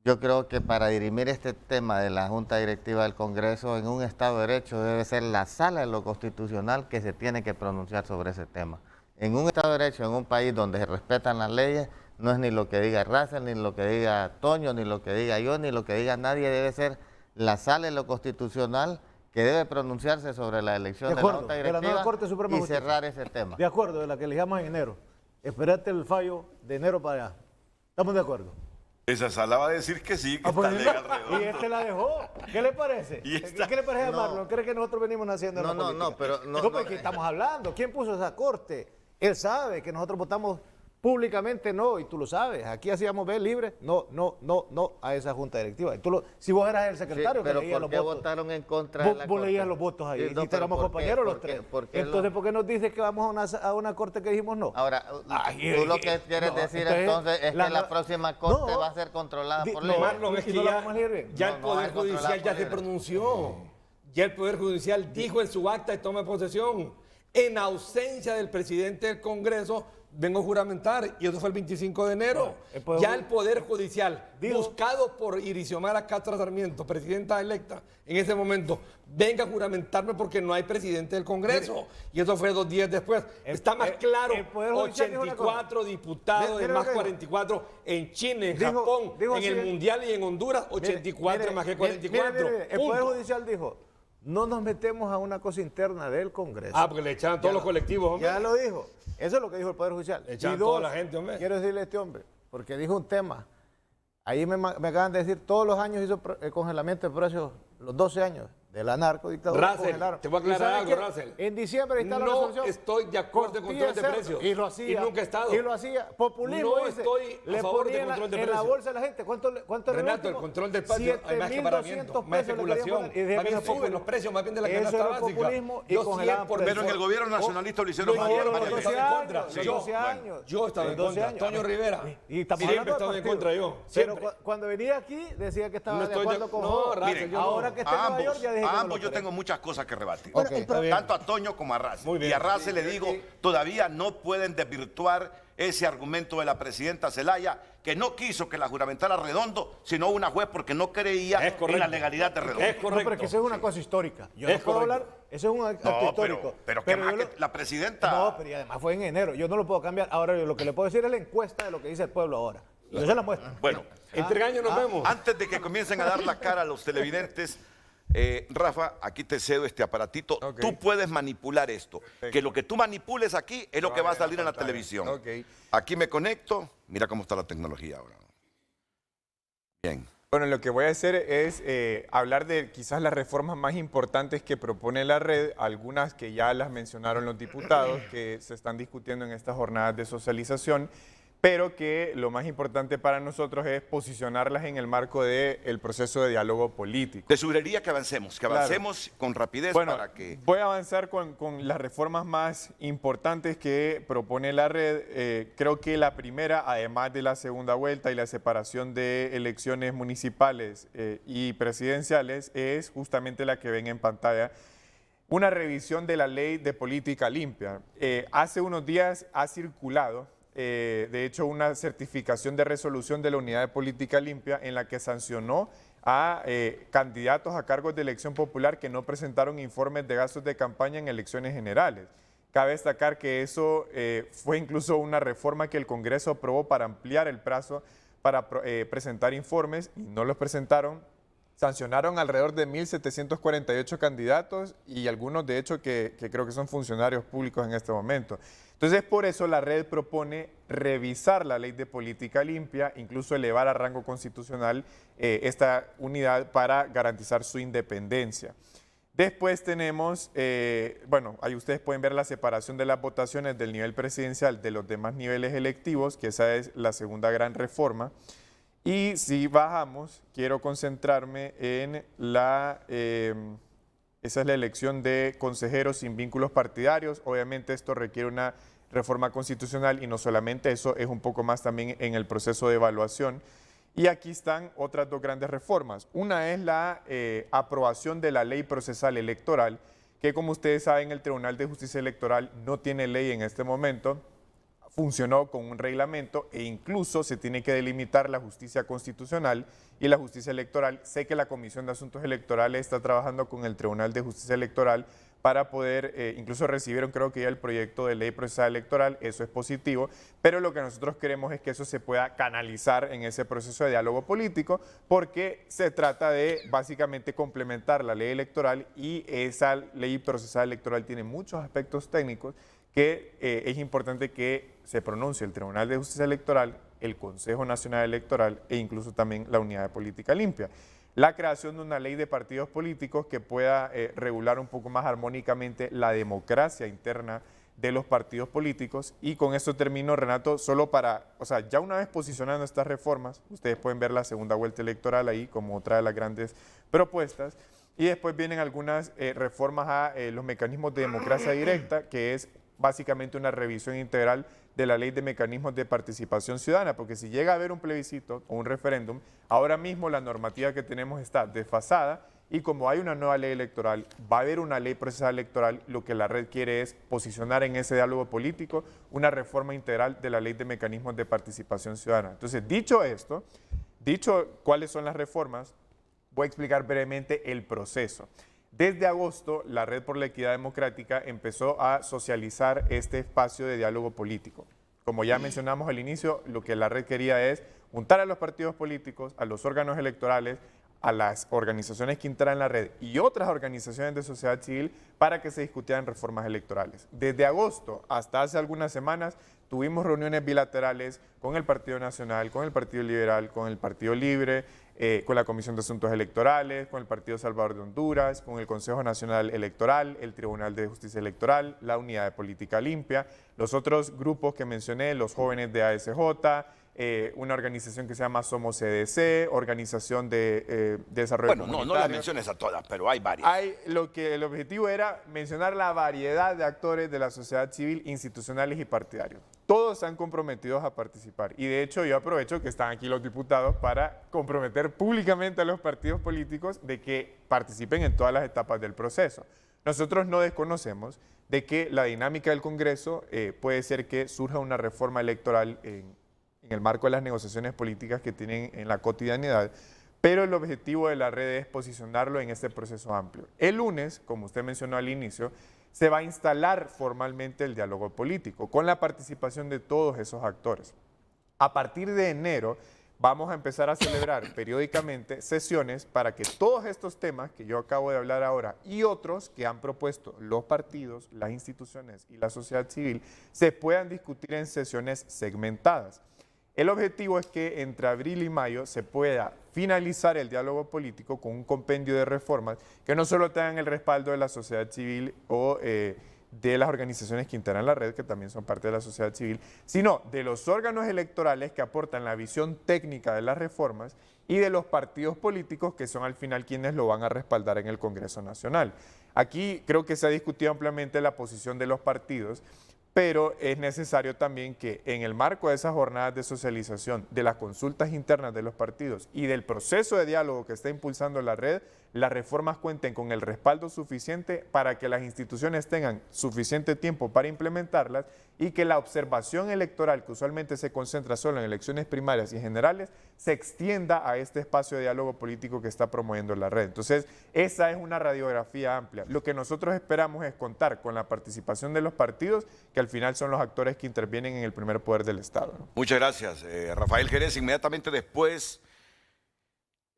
F: yo creo que para dirimir este tema de la Junta Directiva del Congreso en un Estado de Derecho debe ser la Sala de lo Constitucional que se tiene que pronunciar sobre ese tema. En un Estado de Derecho, en un país donde se respetan las leyes, no es ni lo que diga Russell, ni lo que diga Toño, ni lo que diga yo, ni lo que diga nadie, debe ser la Sala de lo Constitucional que debe pronunciarse sobre la elección de la Junta Directiva y cerrar ese tema.
C: De acuerdo, de la que elijamos en enero. Esperate el fallo de enero para allá. ¿Estamos de acuerdo?
A: Esa sala va a decir que sí, que está legal redondo.
C: Y este la dejó. ¿Qué le parece? ¿Qué le parece a Marlon? ¿Cree que nosotros venimos haciendo la política?
F: No, pero...
C: No, porque estamos hablando. ¿Quién puso esa corte? Él sabe que nosotros votamos públicamente no, y tú lo sabes. Aquí hacíamos ver libre, no a esa junta directiva. Si vos eras el secretario,
F: sí, pero
C: que leías
F: ¿por qué
C: los votos,
F: votos? Votaron en contra de la
C: vos leías los votos ahí.
F: Sí, no,
C: y éramos compañeros los tres. Entonces, ¿por qué nos dices que vamos a una corte que dijimos no?
F: Ahora, tú lo que quieres decir entonces es que la próxima corte va a ser controlada por ley.
E: Marlon, es que ya el Poder Judicial ya se pronunció. Ya el Poder Judicial dijo en su acta de toma de posesión, en ausencia del presidente del Congreso, vengo a juramentar, y eso fue el 25 de enero. Ya el Poder Judicial, buscado por Irixiomara Castro Sarmiento, presidenta electa en ese momento, venga a juramentarme porque no hay presidente del Congreso. Y eso fue 2 días después. Está más claro, 84 diputados de más 44 en Chile, en Japón, en el Mundial y en Honduras, 84 más que 44.
C: El Poder Judicial dijo, no nos metemos a una cosa interna del Congreso.
E: Ah, porque le echaban todos los colectivos, hombre.
C: Ya lo dijo. Eso es lo que dijo el Poder Judicial.
E: Le echaban
C: Y dos,
E: toda la gente, hombre.
C: quiero decirle a este hombre, porque dijo un tema. Ahí me acaban de decir, todos los años hizo el congelamiento de precios, los 12 años de la narcodictadura.
E: Russell, te voy a aclarar algo, Russell.
C: En diciembre está la
E: No
C: resolución.
E: estoy de acuerdo con control de precios.
C: Y lo hacía.
E: Y nunca he estado.
C: Y lo hacía. Populismo,
E: No
C: dice.
E: estoy a
C: Le
E: favor
C: ponía
E: del control de
C: en la
E: precios.
C: bolsa a la gente. ¿Cuánto era
E: Renato, el
C: último?
E: control del precio, hay más acaparamiento,
C: 7.200
E: más
C: pesos le querían
E: especulación.
C: poner. Y dije
E: Más
C: que
E: bien
C: era
E: suben los precios más bien de la
C: Eso
E: canasta
C: era
E: básica.
C: populismo y
E: Yo
C: congelaban
E: 100%.
A: Pero en el gobierno nacionalista lo hicieron
E: No,
A: bien.
E: no, no,
A: María
E: no,
A: Elena.
E: estaba en contra.
C: Los 12 años.
E: Yo estaba en
C: 12
E: contra.
C: años.
E: Antonio Rivera.
C: Y estamos
E: Siempre
C: hablando
E: estaba
C: de
E: en contra
C: partido.
E: yo.
C: Pero
E: Siempre.
C: cuando venía aquí decía que estaba
E: No
C: de
E: estoy
C: acuerdo
E: de-
C: con
E: no,
C: Joe.
E: Russell,
A: Miren,
E: yo no.
C: Ahora que está en Nueva York ya dije que
A: a
C: no
A: ambos
C: lo
A: yo
C: creo.
A: tengo muchas cosas que rebatir.
C: Ok, está bien.
A: Tanto a Toño como a Race.
E: Muy bien.
A: Y a Race le digo, todavía no pueden desvirtuar ese argumento de la presidenta Zelaya, que no quiso que la juramentara Redondo, sino una juez porque no creía
E: Es correcto.
A: en la legalidad de Redondo.
E: Es
C: No,
E: correcto.
C: pero es que eso es una cosa histórica. Yo
E: Es
C: no puedo
E: correcto.
C: hablar, eso es un acto
A: No,
C: histórico.
A: pero que más
C: yo
A: que la presidenta...
C: No, pero y además fue en enero. Yo no lo puedo cambiar. Ahora yo lo que le puedo decir es la encuesta de lo que dice el pueblo ahora. Y yo se la muestro.
A: Bueno,
E: En 3 años nos vemos.
A: antes de que comiencen a dar la cara a los televidentes, Rafa, aquí te cedo este aparatito.
B: Ok.
A: Tú puedes manipular esto. Que lo que tú manipules aquí es lo que va a salir en la
B: pantalla.
A: televisión.
B: Ok.
A: Aquí me conecto. Mira cómo está la tecnología ahora. Bien.
B: Bueno, lo que voy a hacer es hablar de quizás las reformas más importantes que propone la red, algunas que ya las mencionaron los diputados, que se están discutiendo en estas jornadas de socialización, pero que lo más importante para nosotros es posicionarlas en el marco del proceso de diálogo político.
A: Te sugeriría que avancemos
B: Claro.
A: con rapidez
B: Bueno,
A: para que...
B: voy a avanzar con las reformas más importantes que propone la red. Creo que la primera, además de la segunda vuelta y la separación de elecciones municipales y presidenciales, es justamente la que ven en pantalla. Una revisión de la ley de política limpia. Hace unos días ha circulado, de hecho, una certificación de resolución de la Unidad de Política Limpia en la que sancionó a candidatos a cargos de elección popular que no presentaron informes de gastos de campaña en elecciones generales. Cabe destacar que eso fue incluso una reforma que el Congreso aprobó para ampliar el plazo para presentar informes y no los presentaron. Sancionaron alrededor de 1.748 candidatos y algunos de hecho que creo que son funcionarios públicos en este momento. Entonces por eso la red propone revisar la ley de política limpia, incluso elevar a rango constitucional esta unidad para garantizar su independencia. Después tenemos, bueno, ahí ustedes pueden ver la separación de las votaciones del nivel presidencial de los demás niveles electivos, que esa es la segunda gran reforma. Y si bajamos, quiero concentrarme en esa es la elección de consejeros sin vínculos partidarios. Obviamente esto requiere una reforma constitucional y no solamente eso, es un poco más también en el proceso de evaluación. Y aquí están otras dos grandes reformas. Una es la aprobación de la ley procesal electoral, que como ustedes saben el Tribunal de Justicia Electoral no tiene ley en este momento. Funcionó con un reglamento e incluso se tiene que delimitar la justicia constitucional y la justicia electoral. Sé que la Comisión de Asuntos Electorales está trabajando con el Tribunal de Justicia Electoral para poder, incluso recibieron creo que ya el proyecto de ley procesal electoral, eso es positivo, pero lo que nosotros queremos es que eso se pueda canalizar en ese proceso de diálogo político porque se trata de básicamente complementar la ley electoral y esa ley procesal electoral tiene muchos aspectos técnicos que es importante que se pronuncie el Tribunal de Justicia Electoral, el Consejo Nacional Electoral e incluso también la Unidad de Política Limpia. La creación de una ley de partidos políticos que pueda regular un poco más armónicamente la democracia interna de los partidos políticos. Y con esto termino, Renato, solo para, o sea, ya una vez posicionando estas reformas, ustedes pueden ver la segunda vuelta electoral ahí como otra de las grandes propuestas. Y después vienen algunas reformas a los mecanismos de democracia directa, que es básicamente una revisión integral de la ley de mecanismos de participación ciudadana, porque si llega a haber un plebiscito o un referéndum, ahora mismo la normativa que tenemos está desfasada y como hay una nueva ley electoral, va a haber una ley procesal electoral, lo que la red quiere es posicionar en ese diálogo político una reforma integral de la ley de mecanismos de participación ciudadana. Entonces, dicho esto, dicho cuáles son las reformas, voy a explicar brevemente el proceso. Desde agosto, la Red por la Equidad Democrática empezó a socializar este espacio de diálogo político. Como ya mencionamos al inicio, lo que la red quería es juntar a los partidos políticos, a los órganos electorales, a las organizaciones que integran la red y otras organizaciones de sociedad civil para que se discutieran reformas electorales. Desde agosto hasta hace algunas semanas tuvimos reuniones bilaterales con el Partido Nacional, con el Partido Liberal, con el Partido Libre, con la Comisión de Asuntos Electorales, con el Partido Salvador de Honduras, con el Consejo Nacional Electoral, el Tribunal de Justicia Electoral, la Unidad de Política Limpia, los otros grupos que mencioné, los jóvenes de ASJ, una organización que se llama Somos CDC, Organización de Desarrollo Comunitario.
A: No las menciones a todas, pero hay varias.
B: El objetivo era mencionar la variedad de actores de la sociedad civil, institucionales y partidarios. Todos están comprometidos a participar y de hecho yo aprovecho que están aquí los diputados para comprometer públicamente a los partidos políticos de que participen en todas las etapas del proceso. Nosotros no desconocemos de que la dinámica del Congreso puede ser que surja una reforma electoral en el marco de las negociaciones políticas que tienen en la cotidianidad, pero el objetivo de la red es posicionarlo en este proceso amplio. El lunes, como usted mencionó al inicio, se va a instalar formalmente el diálogo político con la participación de todos esos actores. A partir de enero vamos a empezar a celebrar periódicamente sesiones para que todos estos temas que yo acabo de hablar ahora y otros que han propuesto los partidos, las instituciones y la sociedad civil se puedan discutir en sesiones segmentadas. El objetivo es que entre abril y mayo se pueda finalizar el diálogo político con un compendio de reformas que no solo tengan el respaldo de la sociedad civil o de las organizaciones que integran la red, que también son parte de la sociedad civil, sino de los órganos electorales que aportan la visión técnica de las reformas y de los partidos políticos que son al final quienes lo van a respaldar en el Congreso Nacional. Aquí creo que se ha discutido ampliamente la posición de los partidos, pero es necesario también que en el marco de esas jornadas de socialización, de las consultas internas de los partidos y del proceso de diálogo que está impulsando la red, las reformas cuenten con el respaldo suficiente para que las instituciones tengan suficiente tiempo para implementarlas y que la observación electoral, que usualmente se concentra solo en elecciones primarias y generales, se extienda a este espacio de diálogo político que está promoviendo la red. Entonces, esa es una radiografía amplia. Lo que nosotros esperamos es contar con la participación de los partidos, que al final son los actores que intervienen en el primer poder del Estado, ¿no?
A: Muchas gracias, Rafael Jerez. Inmediatamente después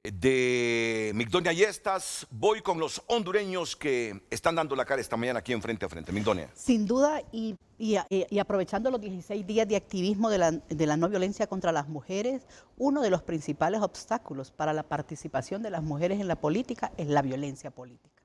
A: de Migdonia Yestas, voy con los hondureños que están dando la cara esta mañana aquí en Frente a Frente. Migdonia.
D: Sin duda, y aprovechando los 16 días de activismo de la no violencia contra las mujeres, uno de los principales obstáculos para la participación de las mujeres en la política es la violencia política.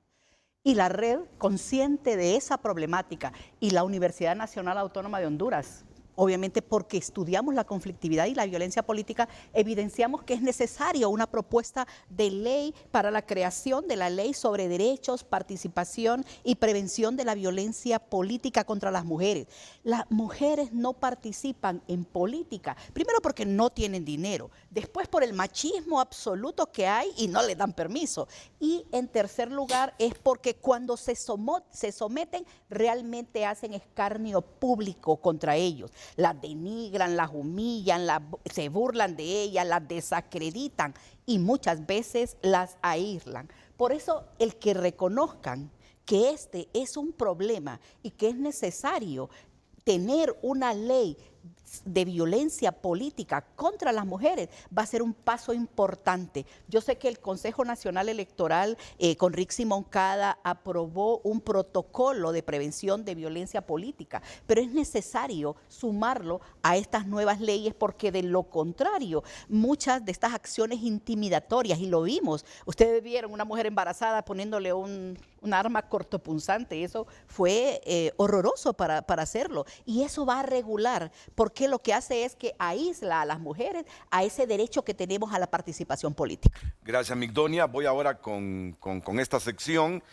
D: Y la red, consciente de esa problemática, y la Universidad Nacional Autónoma de Honduras, obviamente porque estudiamos la conflictividad y la violencia política, evidenciamos que es necesario una propuesta de ley para la creación de la ley sobre derechos, participación y prevención de la violencia política contra las mujeres. Las mujeres no participan en política, primero porque no tienen dinero, después por el machismo absoluto que hay y no les dan permiso. Y en tercer lugar es porque cuando se someten realmente hacen escarnio público contra ellos. Las denigran, las humillan, se burlan de ellas, las desacreditan y muchas veces las aíslan. Por eso el que reconozcan que este es un problema y que es necesario tener una ley de violencia política contra las mujeres va a ser un paso importante. Yo sé que el Consejo Nacional Electoral con Rixi Moncada aprobó un protocolo de prevención de violencia política, pero es necesario sumarlo a estas nuevas leyes porque de lo contrario, muchas de estas acciones intimidatorias, y lo vimos, ustedes vieron una mujer embarazada poniéndole un arma cortopunzante, eso fue horroroso para hacerlo, y eso va a regular porque lo que hace es que aísla a las mujeres a ese derecho que tenemos a la participación política.
A: Gracias, Migdonia. Voy ahora con esta sección.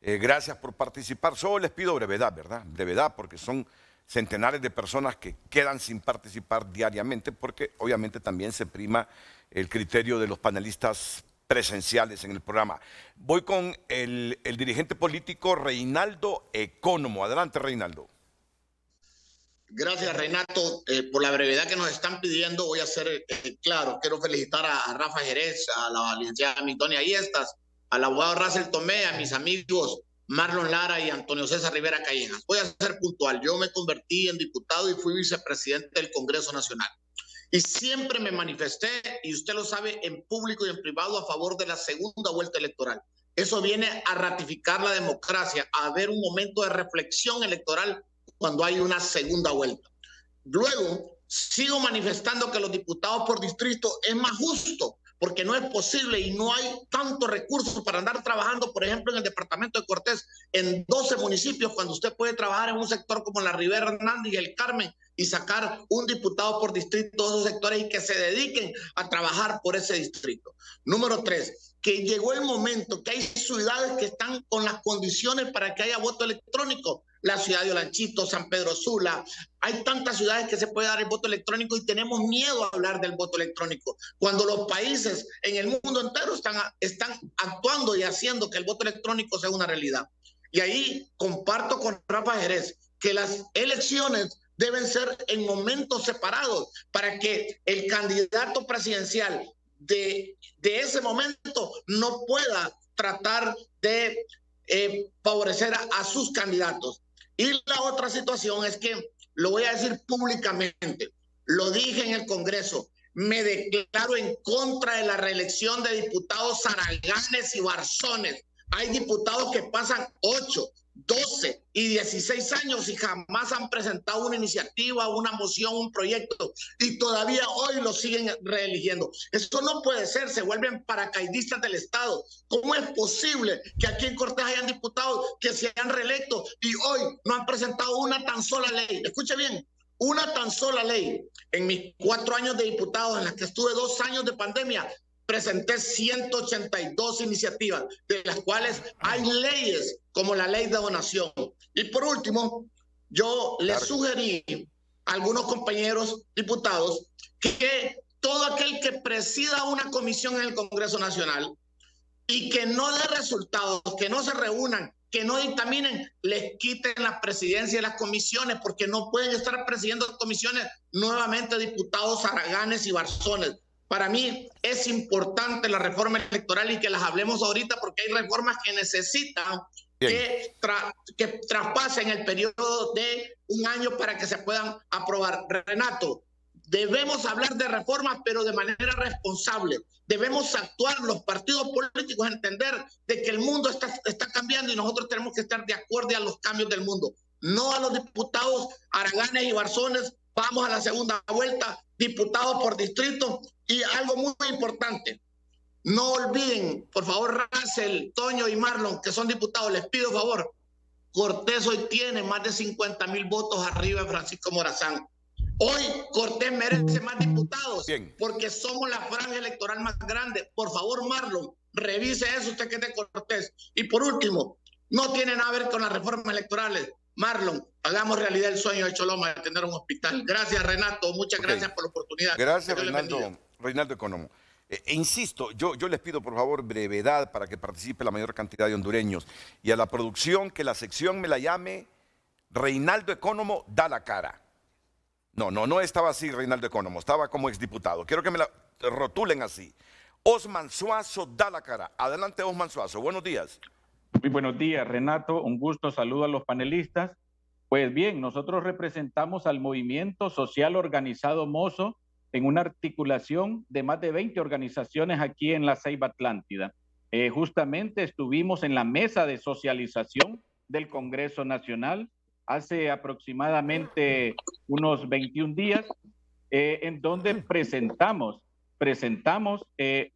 A: Gracias por participar. Solo les pido brevedad, ¿verdad? Brevedad, porque son centenares de personas que quedan sin participar diariamente, porque obviamente también se prima el criterio de los panelistas presenciales en el programa. Voy con el dirigente político Reinaldo Ecónomo. Adelante, Reinaldo.
I: Gracias, Renato. Por la brevedad que nos están pidiendo, voy a ser claro. Quiero felicitar a Rafa Jerez, a la licenciada Migdonia Yestas, al abogado Russell Tomé, a mis amigos Marlon Lara y Antonio César Rivera Callejas. Voy a ser puntual. Yo me convertí en diputado y fui vicepresidente del Congreso Nacional. Y siempre me manifesté, y usted lo sabe, en público y en privado, a favor de la segunda vuelta electoral. Eso viene a ratificar la democracia, a haber un momento de reflexión electoral cuando hay una segunda vuelta. Luego, sigo manifestando que los diputados por distrito es más justo, porque no es posible y no hay tantos recursos para andar trabajando, por ejemplo, en el departamento de Cortés, en 12 municipios, cuando usted puede trabajar en un sector como la Rivera Hernández y el Carmen y sacar un diputado por distrito de esos sectores y que se dediquen a trabajar por ese distrito. Número 3, que llegó el momento que hay ciudades que están con las condiciones para que haya voto electrónico. La ciudad de Olanchito, San Pedro Sula, hay tantas ciudades que se puede dar el voto electrónico y tenemos miedo a hablar del voto electrónico, cuando los países en el mundo entero están actuando y haciendo que el voto electrónico sea una realidad. Y ahí comparto con Rafa Jerez que las elecciones deben ser en momentos separados para que el candidato presidencial de ese momento no pueda tratar de favorecer a sus candidatos. Y la otra situación es que, lo voy a decir públicamente, lo dije en el Congreso, me declaro en contra de la reelección de diputados zaraganes y barzones. Hay diputados que pasan 8, 12 y 16 años y jamás han presentado una iniciativa, una moción, un proyecto, y todavía hoy lo siguen reeligiendo. Esto no puede ser, se vuelven paracaidistas del Estado. ¿Cómo es posible que aquí en Cortés hayan diputados que se han reelecto y hoy no han presentado una tan sola ley? Escuche bien, una tan sola ley. En mis 4 años de diputado, en las que estuve 2 años de pandemia, presenté 182 iniciativas, de las cuales hay leyes como la ley de donación. Y por último, yo les sugerí a algunos compañeros diputados que todo aquel que presida una comisión en el Congreso Nacional y que no dé resultados, que no se reúnan, que no dictaminen, les quiten la presidencia de las comisiones, porque no pueden estar presidiendo comisiones nuevamente diputados zaraganes y barzones. Para mí es importante la reforma electoral y que las hablemos ahorita, porque hay reformas que necesitan que traspasen el periodo de 1 año para que se puedan aprobar. Renato, debemos hablar de reformas, pero de manera responsable. Debemos actuar los partidos políticos, entender de que el mundo está cambiando y nosotros tenemos que estar de acuerdo a los cambios del mundo. No a los diputados haraganes y barzones. Vamos a la segunda vuelta, diputados por distrito. Y algo muy importante, no olviden, por favor, Russell, Toño y Marlon, que son diputados, les pido favor, Cortés hoy tiene más de 50,000 votos arriba de Francisco Morazán. Hoy Cortés merece más diputados. Bien. Porque somos la franja electoral más grande. Por favor, Marlon, revise eso usted que es de Cortés. Y por último, no tiene nada que ver con las reformas electorales. Marlon, hagamos realidad el sueño de Choloma de tener un hospital. Gracias, Renato. Muchas gracias por la oportunidad.
A: Gracias, Reinaldo Economo. Insisto, yo les pido por favor brevedad para que participe la mayor cantidad de hondureños. Y a la producción, que la sección me la llame Reinaldo Economo da la cara. No estaba así Reinaldo Economo, estaba como exdiputado. Quiero que me la rotulen así. Osman Suazo da la cara. Adelante, Osman Suazo. Buenos días.
J: Muy buenos días, Renato. Un gusto, saludo a los panelistas. Pues bien, nosotros representamos al Movimiento Social Organizado Mozo en una articulación de más de 20 organizaciones aquí en la Ceiba Atlántida. Justamente estuvimos en la mesa de socialización del Congreso Nacional hace aproximadamente unos 21 días, en donde presentamos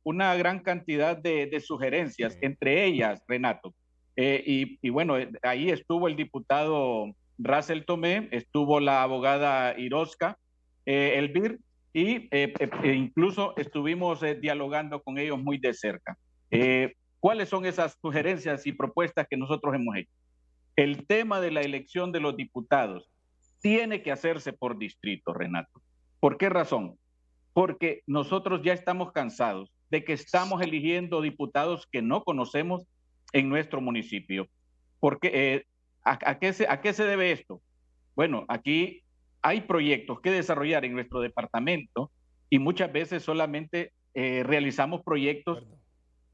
J: una gran cantidad de sugerencias, entre ellas, Renato. Y bueno, ahí estuvo el diputado Russell Tomé, estuvo la abogada Irosca Elvir, y incluso estuvimos dialogando con ellos muy de cerca. ¿Cuáles son esas sugerencias y propuestas que nosotros hemos hecho? El tema de la elección de los diputados tiene que hacerse por distrito, Renato. ¿Por qué razón? Porque nosotros ya estamos cansados de que estamos eligiendo diputados que no conocemos en nuestro municipio. Porque, ¿a qué se debe esto? Bueno, aquí hay proyectos que desarrollar en nuestro departamento y muchas veces solamente realizamos proyectos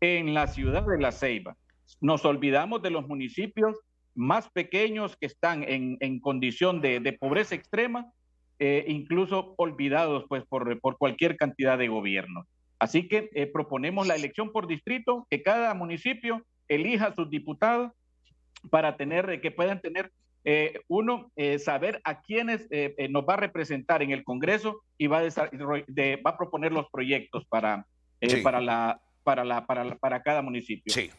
J: en la ciudad de La Ceiba. Nos olvidamos de los municipios más pequeños que están en condición de pobreza extrema incluso olvidados pues por cualquier cantidad de gobierno. Así que proponemos la elección por distrito, que cada municipio elija a sus diputados para que puedan tener saber a quiénes nos va a representar en el Congreso y va a proponer los proyectos para cada municipio.
A: Sí.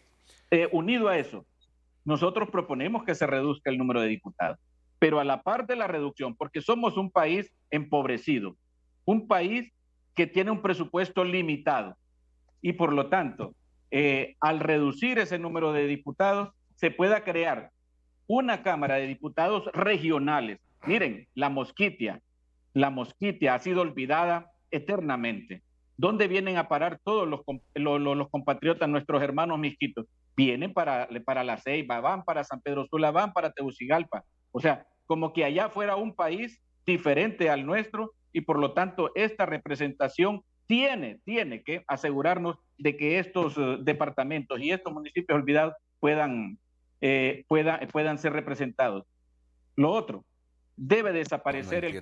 J: Unido a eso, nosotros proponemos que se reduzca el número de diputados, pero a la par de la reducción, porque somos un país empobrecido, un país que tiene un presupuesto limitado y por lo tanto, al reducir ese número de diputados, se pueda crear una Cámara de Diputados regionales. Miren, la Mosquitia ha sido olvidada eternamente. ¿Dónde vienen a parar todos los compatriotas, nuestros hermanos misquitos? Vienen para La Ceiba, van para San Pedro Sula, van para Tegucigalpa. O sea, como que allá fuera un país diferente al nuestro y por lo tanto esta representación tiene que asegurarnos de que estos departamentos y estos municipios olvidados puedan ser representados. Lo otro, debe desaparecer el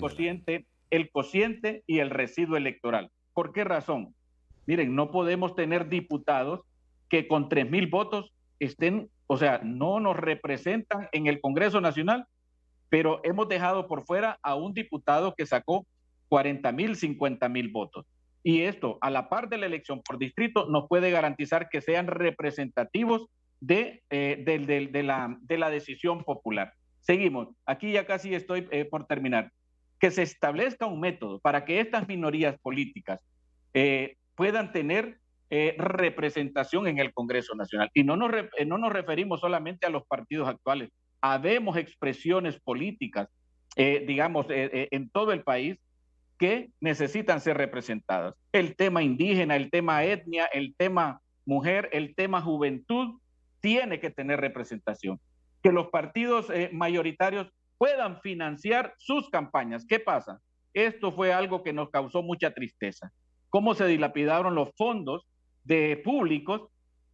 J: cociente y el residuo electoral. ¿Por qué razón? Miren, no podemos tener diputados que con 3,000 votos no nos representan en el Congreso Nacional, pero hemos dejado por fuera a un diputado que sacó 40,000, 50,000 votos. Y esto, a la par de la elección por distrito, nos puede garantizar que sean representativos de la decisión popular. Seguimos. Aquí ya casi estoy por terminar. Que se establezca un método para que estas minorías políticas puedan tener representación en el Congreso Nacional. Y no nos referimos solamente a los partidos actuales. Habemos expresiones políticas, en todo el país que necesitan ser representadas. El tema indígena, el tema etnia, el tema mujer, el tema juventud, tiene que tener representación. Que los partidos mayoritarios puedan financiar sus campañas. ¿Qué pasa? Esto fue algo que nos causó mucha tristeza. Cómo se dilapidaron los fondos públicos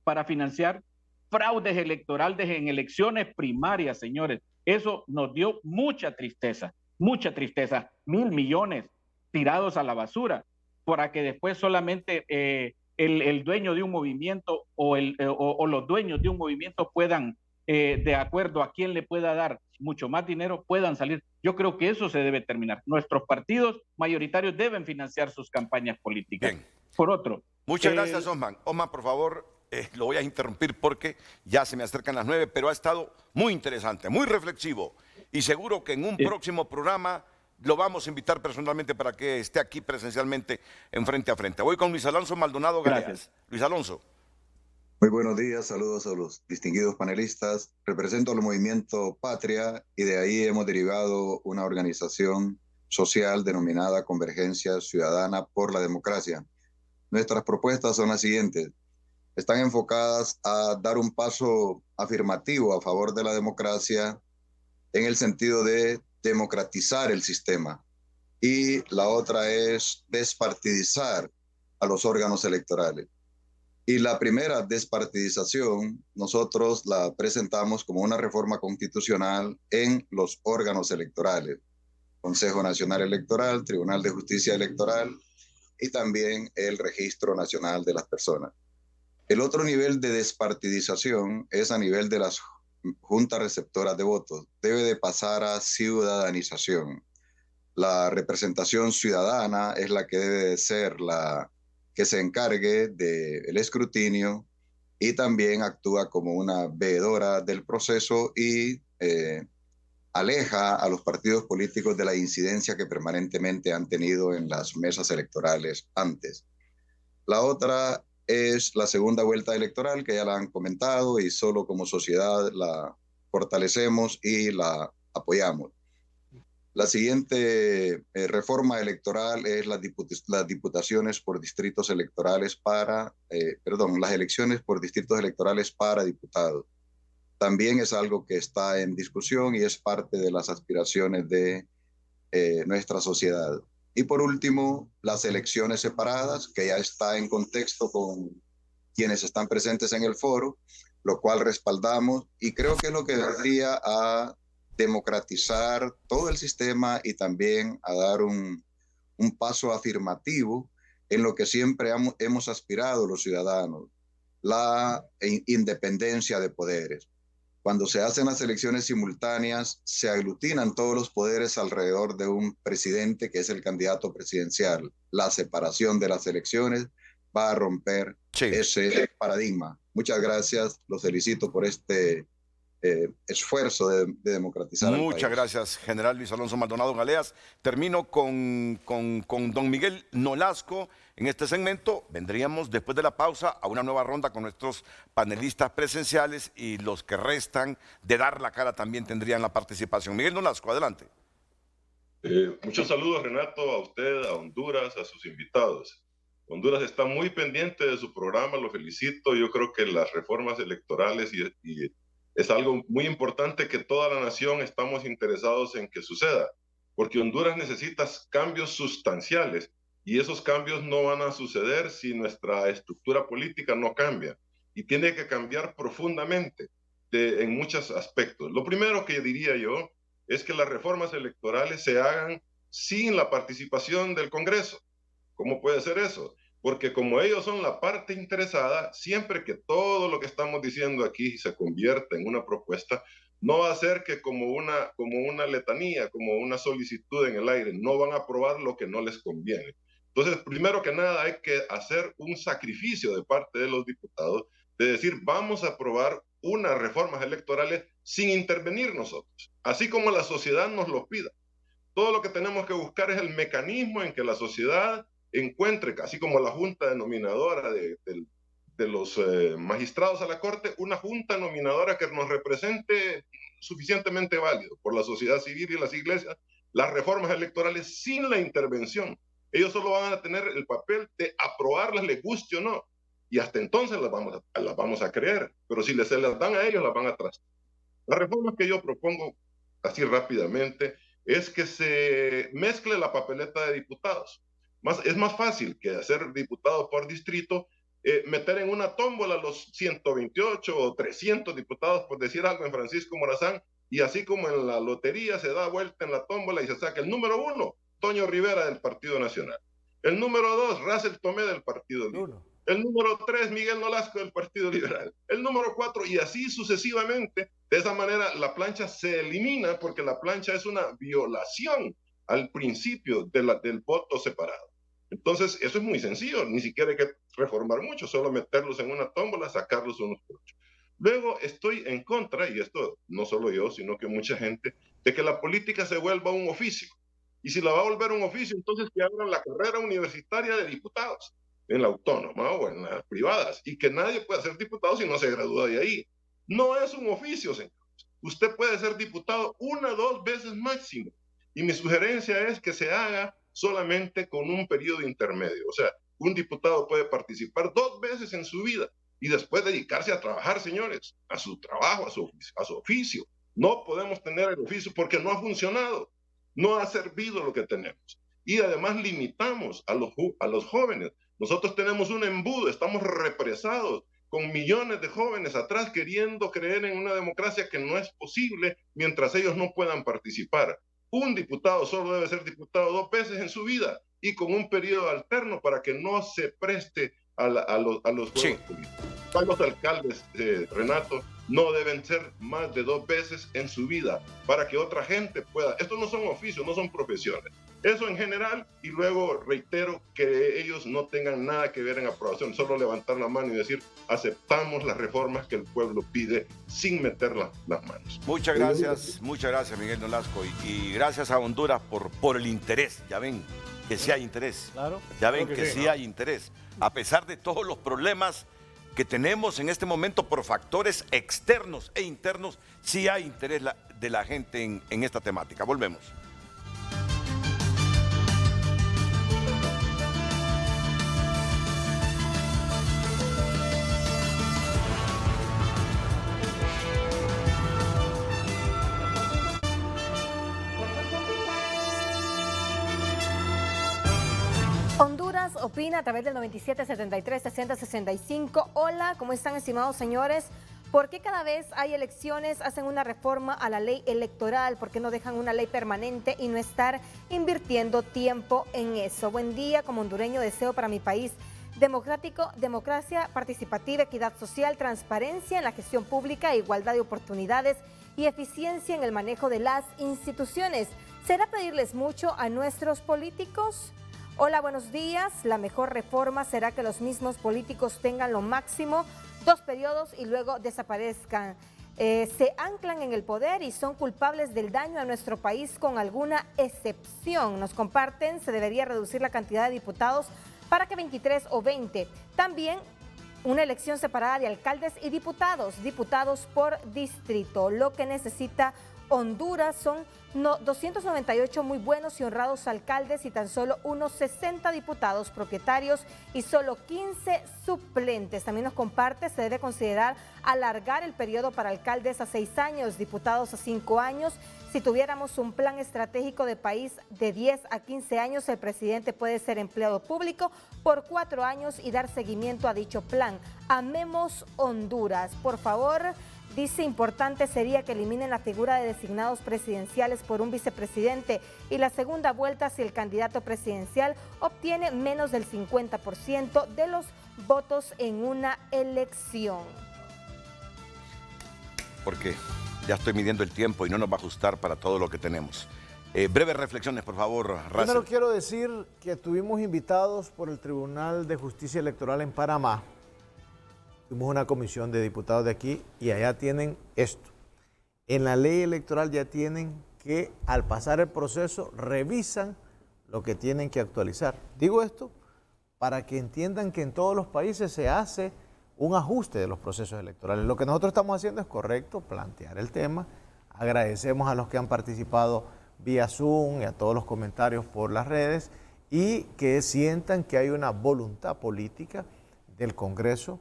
J: para financiar fraudes electorales en elecciones primarias, señores. Eso nos dio mucha tristeza, mucha tristeza. 1,000 millones tirados a la basura para que después solamente el dueño de un movimiento o los dueños de un movimiento puedan, de acuerdo a quién le pueda dar mucho más dinero, puedan salir. Yo creo que eso se debe terminar. Nuestros partidos mayoritarios deben financiar sus campañas políticas.
A: Bien.
J: Por otro.
A: Muchas gracias, Osman. Osman, por favor, lo voy a interrumpir porque ya se me acercan las 9, pero ha estado muy interesante, muy reflexivo y seguro que en un próximo programa lo vamos a invitar personalmente para que esté aquí presencialmente en frente a frente. Voy con Luis Alonso Maldonado Galeas. Luis Alonso.
K: Muy buenos días, saludos a los distinguidos panelistas. Represento al movimiento Patria y de ahí hemos derivado una organización social denominada Convergencia Ciudadana por la Democracia. Nuestras propuestas son las siguientes. Están enfocadas a dar un paso afirmativo a favor de la democracia en el sentido de democratizar el sistema. Y la otra es despartidizar a los órganos electorales. Y la primera despartidización, nosotros la presentamos como una reforma constitucional en los órganos electorales. Consejo Nacional Electoral, Tribunal de Justicia Electoral y también el Registro Nacional de las Personas. El otro nivel de despartidización es a nivel de las juntas receptoras de votos. Debe de pasar a ciudadanización. La representación ciudadana es la que debe de ser la que se encargue del escrutinio y también actúa como una veedora del proceso y aleja a los partidos políticos de la incidencia que permanentemente han tenido en las mesas electorales antes. La otra es la segunda vuelta electoral, que ya la han comentado y solo como sociedad la fortalecemos y la apoyamos. La siguiente reforma electoral es las diputaciones por distritos electorales las elecciones por distritos electorales para diputados. También es algo que está en discusión y es parte de las aspiraciones de nuestra sociedad. Y por último, las elecciones separadas, que ya está en contexto con quienes están presentes en el foro, lo cual respaldamos y creo que es lo que vendría a democratizar todo el sistema y también a dar un paso afirmativo en lo que siempre hemos aspirado los ciudadanos, la independencia de poderes. Cuando se hacen las elecciones simultáneas, se aglutinan todos los poderes alrededor de un presidente que es el candidato presidencial. La separación de las elecciones va a romper ese paradigma. Muchas gracias, los felicito por este esfuerzo de democratizar el país.
A: Muchas gracias, general Luis Alonso Maldonado Galeas. Termino con don Miguel Nolasco. En este segmento vendríamos después de la pausa a una nueva ronda con nuestros panelistas presenciales y los que restan de dar la cara también tendrían la participación. Miguel Nolasco, adelante.
L: Muchos saludos, Renato, a usted, a Honduras, a sus invitados. Honduras está muy pendiente de su programa, lo felicito. Yo creo que las reformas electorales y es algo muy importante que toda la nación estamos interesados en que suceda, porque Honduras necesita cambios sustanciales y esos cambios no van a suceder si nuestra estructura política no cambia y tiene que cambiar profundamente en muchos aspectos. Lo primero que diría yo es que las reformas electorales se hagan sin la participación del Congreso. ¿Cómo puede ser eso? Porque como ellos son la parte interesada, siempre que todo lo que estamos diciendo aquí se convierta en una propuesta, no va a ser que como una letanía, como una solicitud en el aire, no van a aprobar lo que no les conviene. Entonces, primero que nada, hay que hacer un sacrificio de parte de los diputados de decir, vamos a aprobar unas reformas electorales sin intervenir nosotros, así como la sociedad nos lo pida. Todo lo que tenemos que buscar es el mecanismo en que la sociedad encuentre, así como la junta denominadora de los magistrados a la Corte, una junta nominadora que nos represente suficientemente válido por la sociedad civil y las iglesias, las reformas electorales sin la intervención. Ellos solo van a tener el papel de aprobarlas, les guste o no, y hasta entonces las vamos a creer, pero si se las dan a ellos, las van a trastar. Las reformas que yo propongo, así rápidamente, es que se mezcle la papeleta de diputados. Es más fácil que hacer diputados por distrito, meter en una tómbola los 128 o 300 diputados, por decir algo, en Francisco Morazán, y así como en la lotería se da vuelta en la tómbola y se saca el número 1, Toño Rivera del Partido Nacional, el número 2, Russell Tomé del Partido Libre, el número 3, Miguel Nolasco del Partido Liberal, el número 4, y así sucesivamente. De esa manera la plancha se elimina, porque la plancha es una violación al principio del voto separado. Entonces, eso es muy sencillo, ni siquiera hay que reformar mucho, solo meterlos en una tómbola, sacarlos unos por otros. Luego, estoy en contra, y esto no solo yo, sino que mucha gente, de que la política se vuelva un oficio. Y si la va a volver un oficio, entonces que abran la carrera universitaria de diputados, en la autónoma o en las privadas, y que nadie pueda ser diputado si no se gradúa de ahí. No es un oficio, señores. Usted puede ser diputado 1 o 2 veces máximo. Y mi sugerencia es que se haga solamente con un periodo intermedio. O sea, un diputado puede participar 2 veces en su vida y después dedicarse a trabajar, señores, a su trabajo, a su oficio. No podemos tener el oficio porque no ha funcionado, no ha servido lo que tenemos. Y además limitamos a los jóvenes. Nosotros tenemos un embudo, estamos represados con millones de jóvenes atrás queriendo creer en una democracia que no es posible mientras ellos no puedan participar. Un diputado solo debe ser diputado 2 veces en su vida y con un periodo alterno para que no se preste a los juegos políticos. Los alcaldes, Renato, no deben ser más de 2 veces en su vida para que otra gente pueda. Estos no son oficios, no son profesiones. Eso en general, y luego reitero que ellos no tengan nada que ver en aprobación, solo levantar la mano y decir aceptamos las reformas que el pueblo pide sin meter las manos.
A: Muchas gracias Miguel Nolasco, y gracias a Honduras por el interés. Ya ven que sí hay interés,
C: claro,
A: ya ven que sí hay interés, a pesar de todos los problemas que tenemos en este momento por factores externos e internos, sí hay interés de la gente en esta temática. Volvemos.
G: Honduras opina a través del 9773-6065. Hola, ¿cómo están, estimados señores? ¿Por qué cada vez hay elecciones hacen una reforma a la ley electoral? ¿Por qué no dejan una ley permanente y no estar invirtiendo tiempo en eso? Buen día, como hondureño deseo para mi país democrático, democracia participativa, equidad social, transparencia en la gestión pública, igualdad de oportunidades y eficiencia en el manejo de las instituciones. ¿Será pedirles mucho a nuestros políticos? Hola, buenos días. La mejor reforma será que los mismos políticos tengan lo máximo 2 periodos y luego desaparezcan. Se anclan en el poder y son culpables del daño a nuestro país con alguna excepción. Nos comparten, se debería reducir la cantidad de diputados para que 23 o 20. También una elección separada de alcaldes y diputados por distrito. Lo que necesita Honduras son 298 muy buenos y honrados alcaldes y tan solo unos 60 diputados propietarios y solo 15 suplentes. También nos comparte, se debe considerar alargar el periodo para alcaldes a 6 años, diputados a 5 años. Si tuviéramos un plan estratégico de país de 10 a 15 años, el presidente puede ser empleado público por 4 años y dar seguimiento a dicho plan. Amemos Honduras, por favor. Dice, importante sería que eliminen la figura de designados presidenciales por un vicepresidente y la segunda vuelta si el candidato presidencial obtiene menos del 50% de los votos en una elección.
A: Porque ya estoy midiendo el tiempo y no nos va a ajustar para todo lo que tenemos. Breves reflexiones, por favor, Russell.
C: Primero quiero decir que tuvimos invitados por el Tribunal de Justicia Electoral en Panamá. Tuvimos una comisión de diputados de aquí y allá tienen esto. En la ley electoral ya tienen que, al pasar el proceso, revisan lo que tienen que actualizar. Digo esto para que entiendan que en todos los países se hace un ajuste de los procesos electorales. Lo que nosotros estamos haciendo es correcto, plantear el tema. Agradecemos a los que han participado vía Zoom y a todos los comentarios por las redes y que sientan que hay una voluntad política del Congreso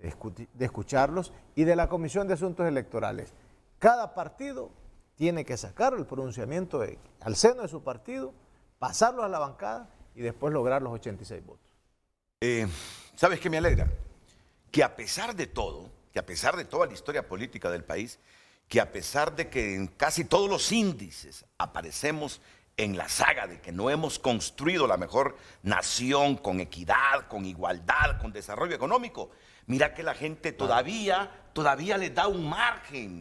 C: de escucharlos y de la Comisión de Asuntos Electorales. Cada partido tiene que sacar el pronunciamiento al seno de su partido, pasarlo a la bancada y después lograr los 86 votos.
A: ¿Sabes qué me alegra? Que a pesar de todo, que a pesar de toda la historia política del país, que a pesar de que en casi todos los índices aparecemos en la saga de que no hemos construido la mejor nación con equidad, con igualdad, con desarrollo económico, mira que la gente todavía les da un margen.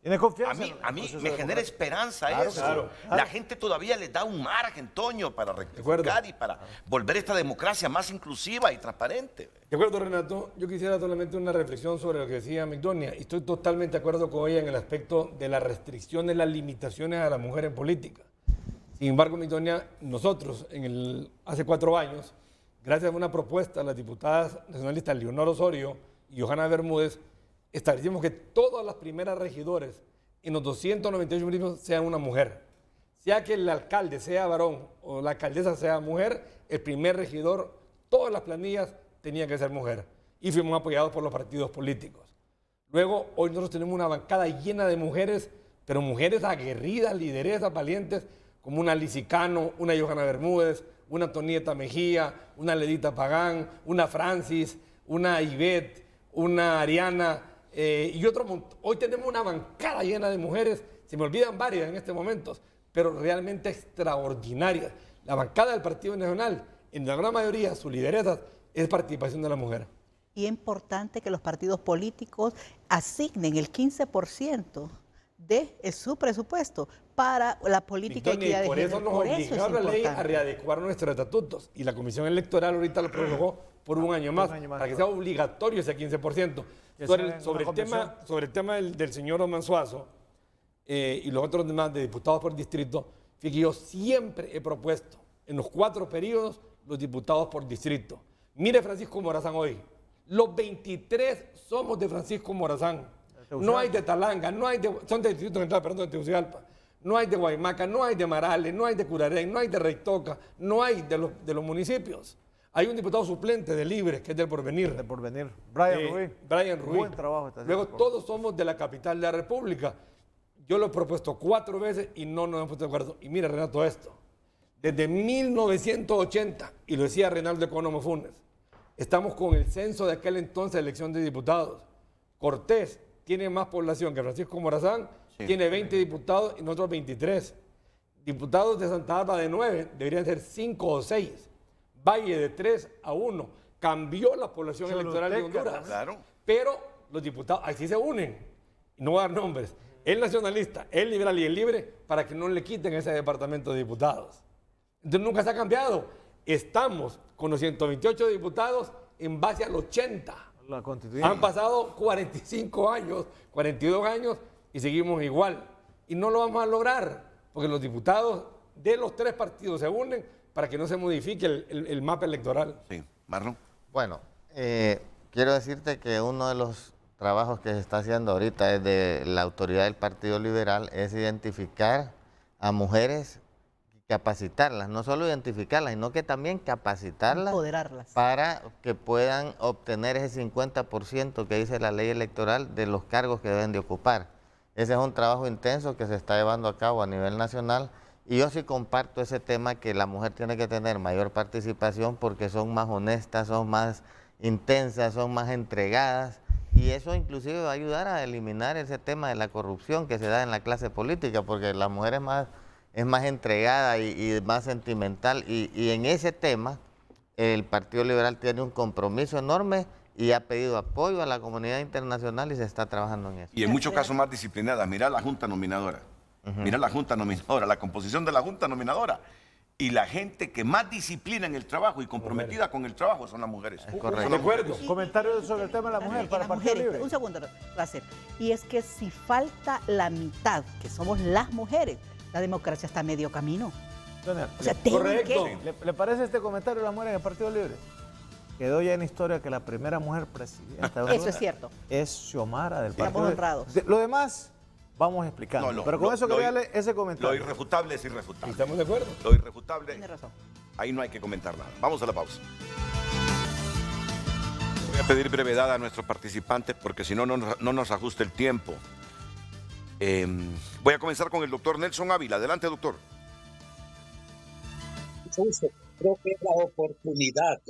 C: ¿Tiene confianza?
A: A mí me genera esperanza eso. Claro. La gente todavía les da un margen, Toño, para rectificar y para volver esta democracia más inclusiva y transparente.
E: De acuerdo, Renato. Yo quisiera solamente una reflexión sobre lo que decía Migdonia. Y estoy totalmente de acuerdo con ella en el aspecto de las restricciones, las limitaciones a la mujer en política. Sin embargo, Migdonia, nosotros hace 4 años, gracias a una propuesta de las diputadas nacionalistas Leonor Osorio y Johanna Bermúdez, establecimos que todas las primeras regidores en los 298 municipios sean una mujer. Sea que el alcalde sea varón o la alcaldesa sea mujer, el primer regidor, todas las planillas tenían que ser mujer. Y fuimos apoyados por los partidos políticos. Luego, hoy nosotros tenemos una bancada llena de mujeres, pero mujeres aguerridas, lideresas, valientes, como una Licicano, una Johanna Bermúdez, una Antonieta Mejía, una Ledita Pagán, una Francis, una Ivette, una Ariana y otro montón. Hoy tenemos una bancada llena de mujeres, se me olvidan varias en este momento, pero realmente extraordinarias. La bancada del Partido Nacional, en la gran mayoría, su lideresa es participación de la mujer.
D: Y es importante que los partidos políticos asignen el 15% de su presupuesto para la política de equidad de género.
E: Por eso nos obligó la ley a readecuar nuestros estatutos y la Comisión Electoral ahorita lo prorrogó por un año más, para que sea obligatorio ese 15%. Sobre el tema del señor Mansuazo y los otros demás de diputados por distrito, fíjate que yo siempre he propuesto en los 4 periodos los diputados por distrito. Mire Francisco Morazán hoy, los 23 somos de Francisco Morazán. No hay de Talanga, son de Distrito Central, perdón, de Tegucigalpa. No hay de Guaymaca, no hay de Marales, no hay de Curarén, no hay de Reitoca, no hay de los municipios. Hay un diputado suplente de Libre, que es del Porvenir.
C: Del Porvenir. Brian Ruiz.
E: Buen trabajo está haciendo. Luego todos somos de la capital de la República. Yo lo he propuesto 4 veces y no nos hemos puesto de acuerdo. Y mira, Renato, esto. Desde 1980, y lo decía Reinaldo Economo Funes, estamos con el censo de aquel entonces de elección de diputados. Cortés tiene más población que Francisco Morazán, tiene 20 diputados y nosotros 23. Diputados de Santa Bárbara de 9, deberían ser 5 o 6. Valle de 3 a 1. Cambió la población electoral de Honduras.
A: Claro.
E: Pero los diputados así se unen. No voy a dar nombres. El nacionalista, el liberal y el libre, para que no le quiten ese departamento de diputados. Entonces nunca se ha cambiado. Estamos con los 128 diputados en base al 80.
C: La constituyente.
E: Han pasado 45 años, 42 años y seguimos igual. Y no lo vamos a lograr, porque los diputados de los 3 partidos se unen para que no se modifique el mapa electoral.
A: Sí, Marlon.
F: Bueno, quiero decirte que uno de los trabajos que se está haciendo ahorita desde la autoridad del Partido Liberal es identificar a mujeres, capacitarlas, no solo identificarlas, sino que también capacitarlas,
D: empoderarlas,
F: para que puedan obtener ese 50% que dice la ley electoral de los cargos que deben de ocupar. Ese es un trabajo intenso que se está llevando a cabo a nivel nacional y yo sí comparto ese tema que la mujer tiene que tener mayor participación porque son más honestas, son más intensas, son más entregadas. Y eso inclusive va a ayudar a eliminar ese tema de la corrupción que se da en la clase política, porque la mujer es más entregada y más sentimental. Y en ese tema, el Partido Liberal tiene un compromiso enorme y ha pedido apoyo a la comunidad internacional y se está trabajando en eso.
A: Y en muchos casos más disciplinadas. Mira la Junta Nominadora. Mira la Junta Nominadora, la composición de la Junta Nominadora. Y la gente que más disciplina en el trabajo y comprometida con el trabajo son las mujeres.
F: Es correcto.
E: De acuerdo.
C: Comentarios sobre el tema de la mujer para Partido Libre.
D: Un segundo, Racer. Y es que si falta la mitad, que somos las mujeres, la democracia está a medio camino. O sea,
E: correcto.
C: ¿Le parece este comentario de la mujer en el Partido Libre? Quedó ya en historia que la primera mujer presidenta de
D: Eso es cierto.
C: es Xiomara del Partido
D: Estamos honrados.
C: Lo demás vamos explicando. Pero con eso quería darle ese comentario.
A: Lo irrefutable es irrefutable.
E: ¿Estamos de acuerdo?
A: Lo irrefutable,
D: Tiene razón.
A: ahí no hay que comentar nada. Vamos a la pausa. Voy a pedir brevedad a nuestros participantes porque si no, no nos ajusta el tiempo. Voy a comenzar con el doctor Nelson Ávila. Adelante, doctor.
M: Creo que es la oportunidad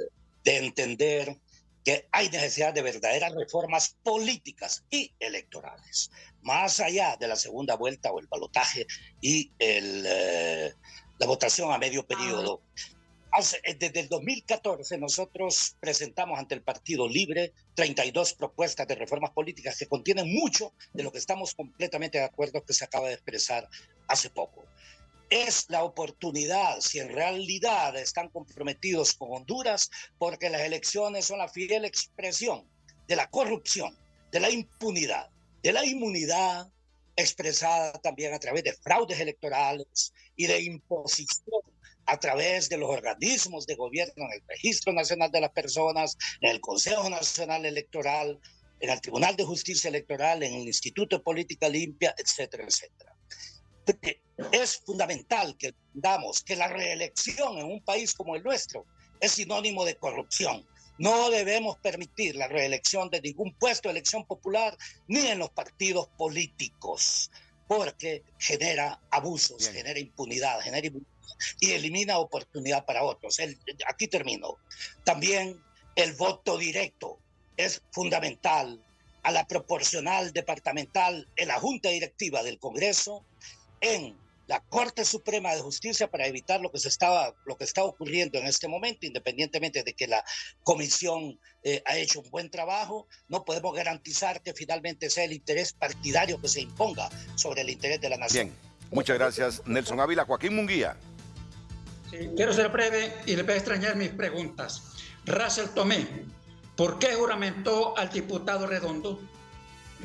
M: de entender que hay necesidad de verdaderas reformas políticas y electorales, más allá de la segunda vuelta o el balotaje y la votación a medio periodo. Desde el 2014 nosotros presentamos ante el Partido Libre 32 propuestas de reformas políticas que contienen mucho de lo que estamos completamente de acuerdo que se acaba de expresar hace poco. Es la oportunidad, si en realidad están comprometidos con Honduras, porque las elecciones son la fiel expresión de la corrupción, de la impunidad, de la inmunidad expresada también a través de fraudes electorales y de imposición a través de los organismos de gobierno, en el Registro Nacional de las Personas, en el Consejo Nacional Electoral, en el Tribunal de Justicia Electoral, en el Instituto de Política Limpia, etcétera, etcétera. Es fundamental que entendamos que la reelección en un país como el nuestro es sinónimo de corrupción. No debemos permitir la reelección de ningún puesto de elección popular ni en los partidos políticos, porque genera abusos, genera impunidad y elimina oportunidad para otros. Aquí termino. También el voto directo es fundamental a la proporcional departamental en la Junta Directiva del Congreso, en la Corte Suprema de Justicia, para evitar lo que está ocurriendo en este momento, independientemente de que la comisión ha hecho un buen trabajo. No podemos garantizar que finalmente sea el interés partidario que se imponga sobre el interés de la nación.
A: Bien, muchas gracias, Nelson Ávila. Joaquín Munguía.
N: Sí, quiero ser breve y les voy a extrañar mis preguntas. Russell Tomé, ¿por qué juramentó al diputado Redondo?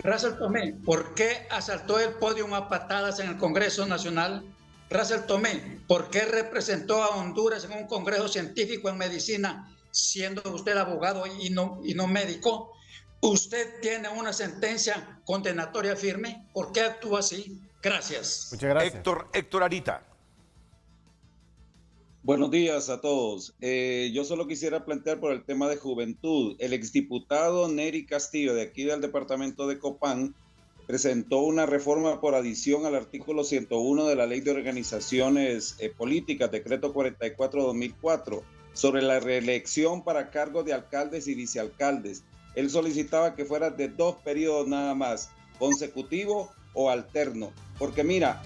N: Russell Tomé, ¿por qué asaltó el podio a patadas en el Congreso Nacional? Russell Tomé, ¿por qué representó a Honduras en un congreso científico en medicina, siendo usted abogado y no médico? ¿Usted tiene una sentencia condenatoria firme? ¿Por qué actúa así? Gracias.
C: Muchas gracias.
A: Héctor Arita.
O: Buenos días a todos. Yo solo quisiera plantear por el tema de juventud. El exdiputado Neri Castillo, de aquí del departamento de Copán, presentó una reforma por adición al artículo 101 de la Ley de Organizaciones Políticas, decreto 44-2004, sobre la reelección para cargos de alcaldes y vicealcaldes. Él solicitaba que fuera de 2 periodos nada más, consecutivo o alterno. Porque mira,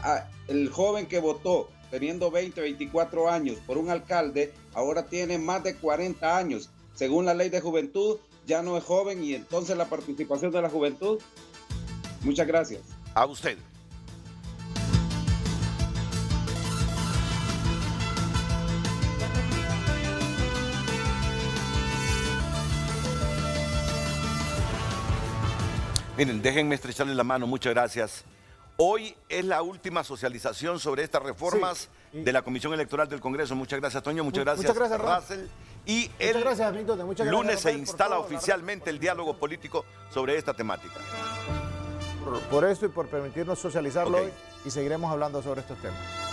O: el joven que votó teniendo 20, 24 años por un alcalde, ahora tiene más de 40 años. Según la ley de juventud, ya no es joven y entonces la participación de la juventud. Muchas gracias.
A: A usted. Miren, déjenme estrecharles la mano, muchas gracias. Hoy es la última socialización sobre estas reformas de la Comisión Electoral del Congreso. Muchas gracias, Toño, muchas gracias, Russell. Y el lunes se instala oficialmente el diálogo político sobre esta temática.
C: Por esto y por permitirnos socializarlo hoy, y seguiremos hablando sobre estos temas.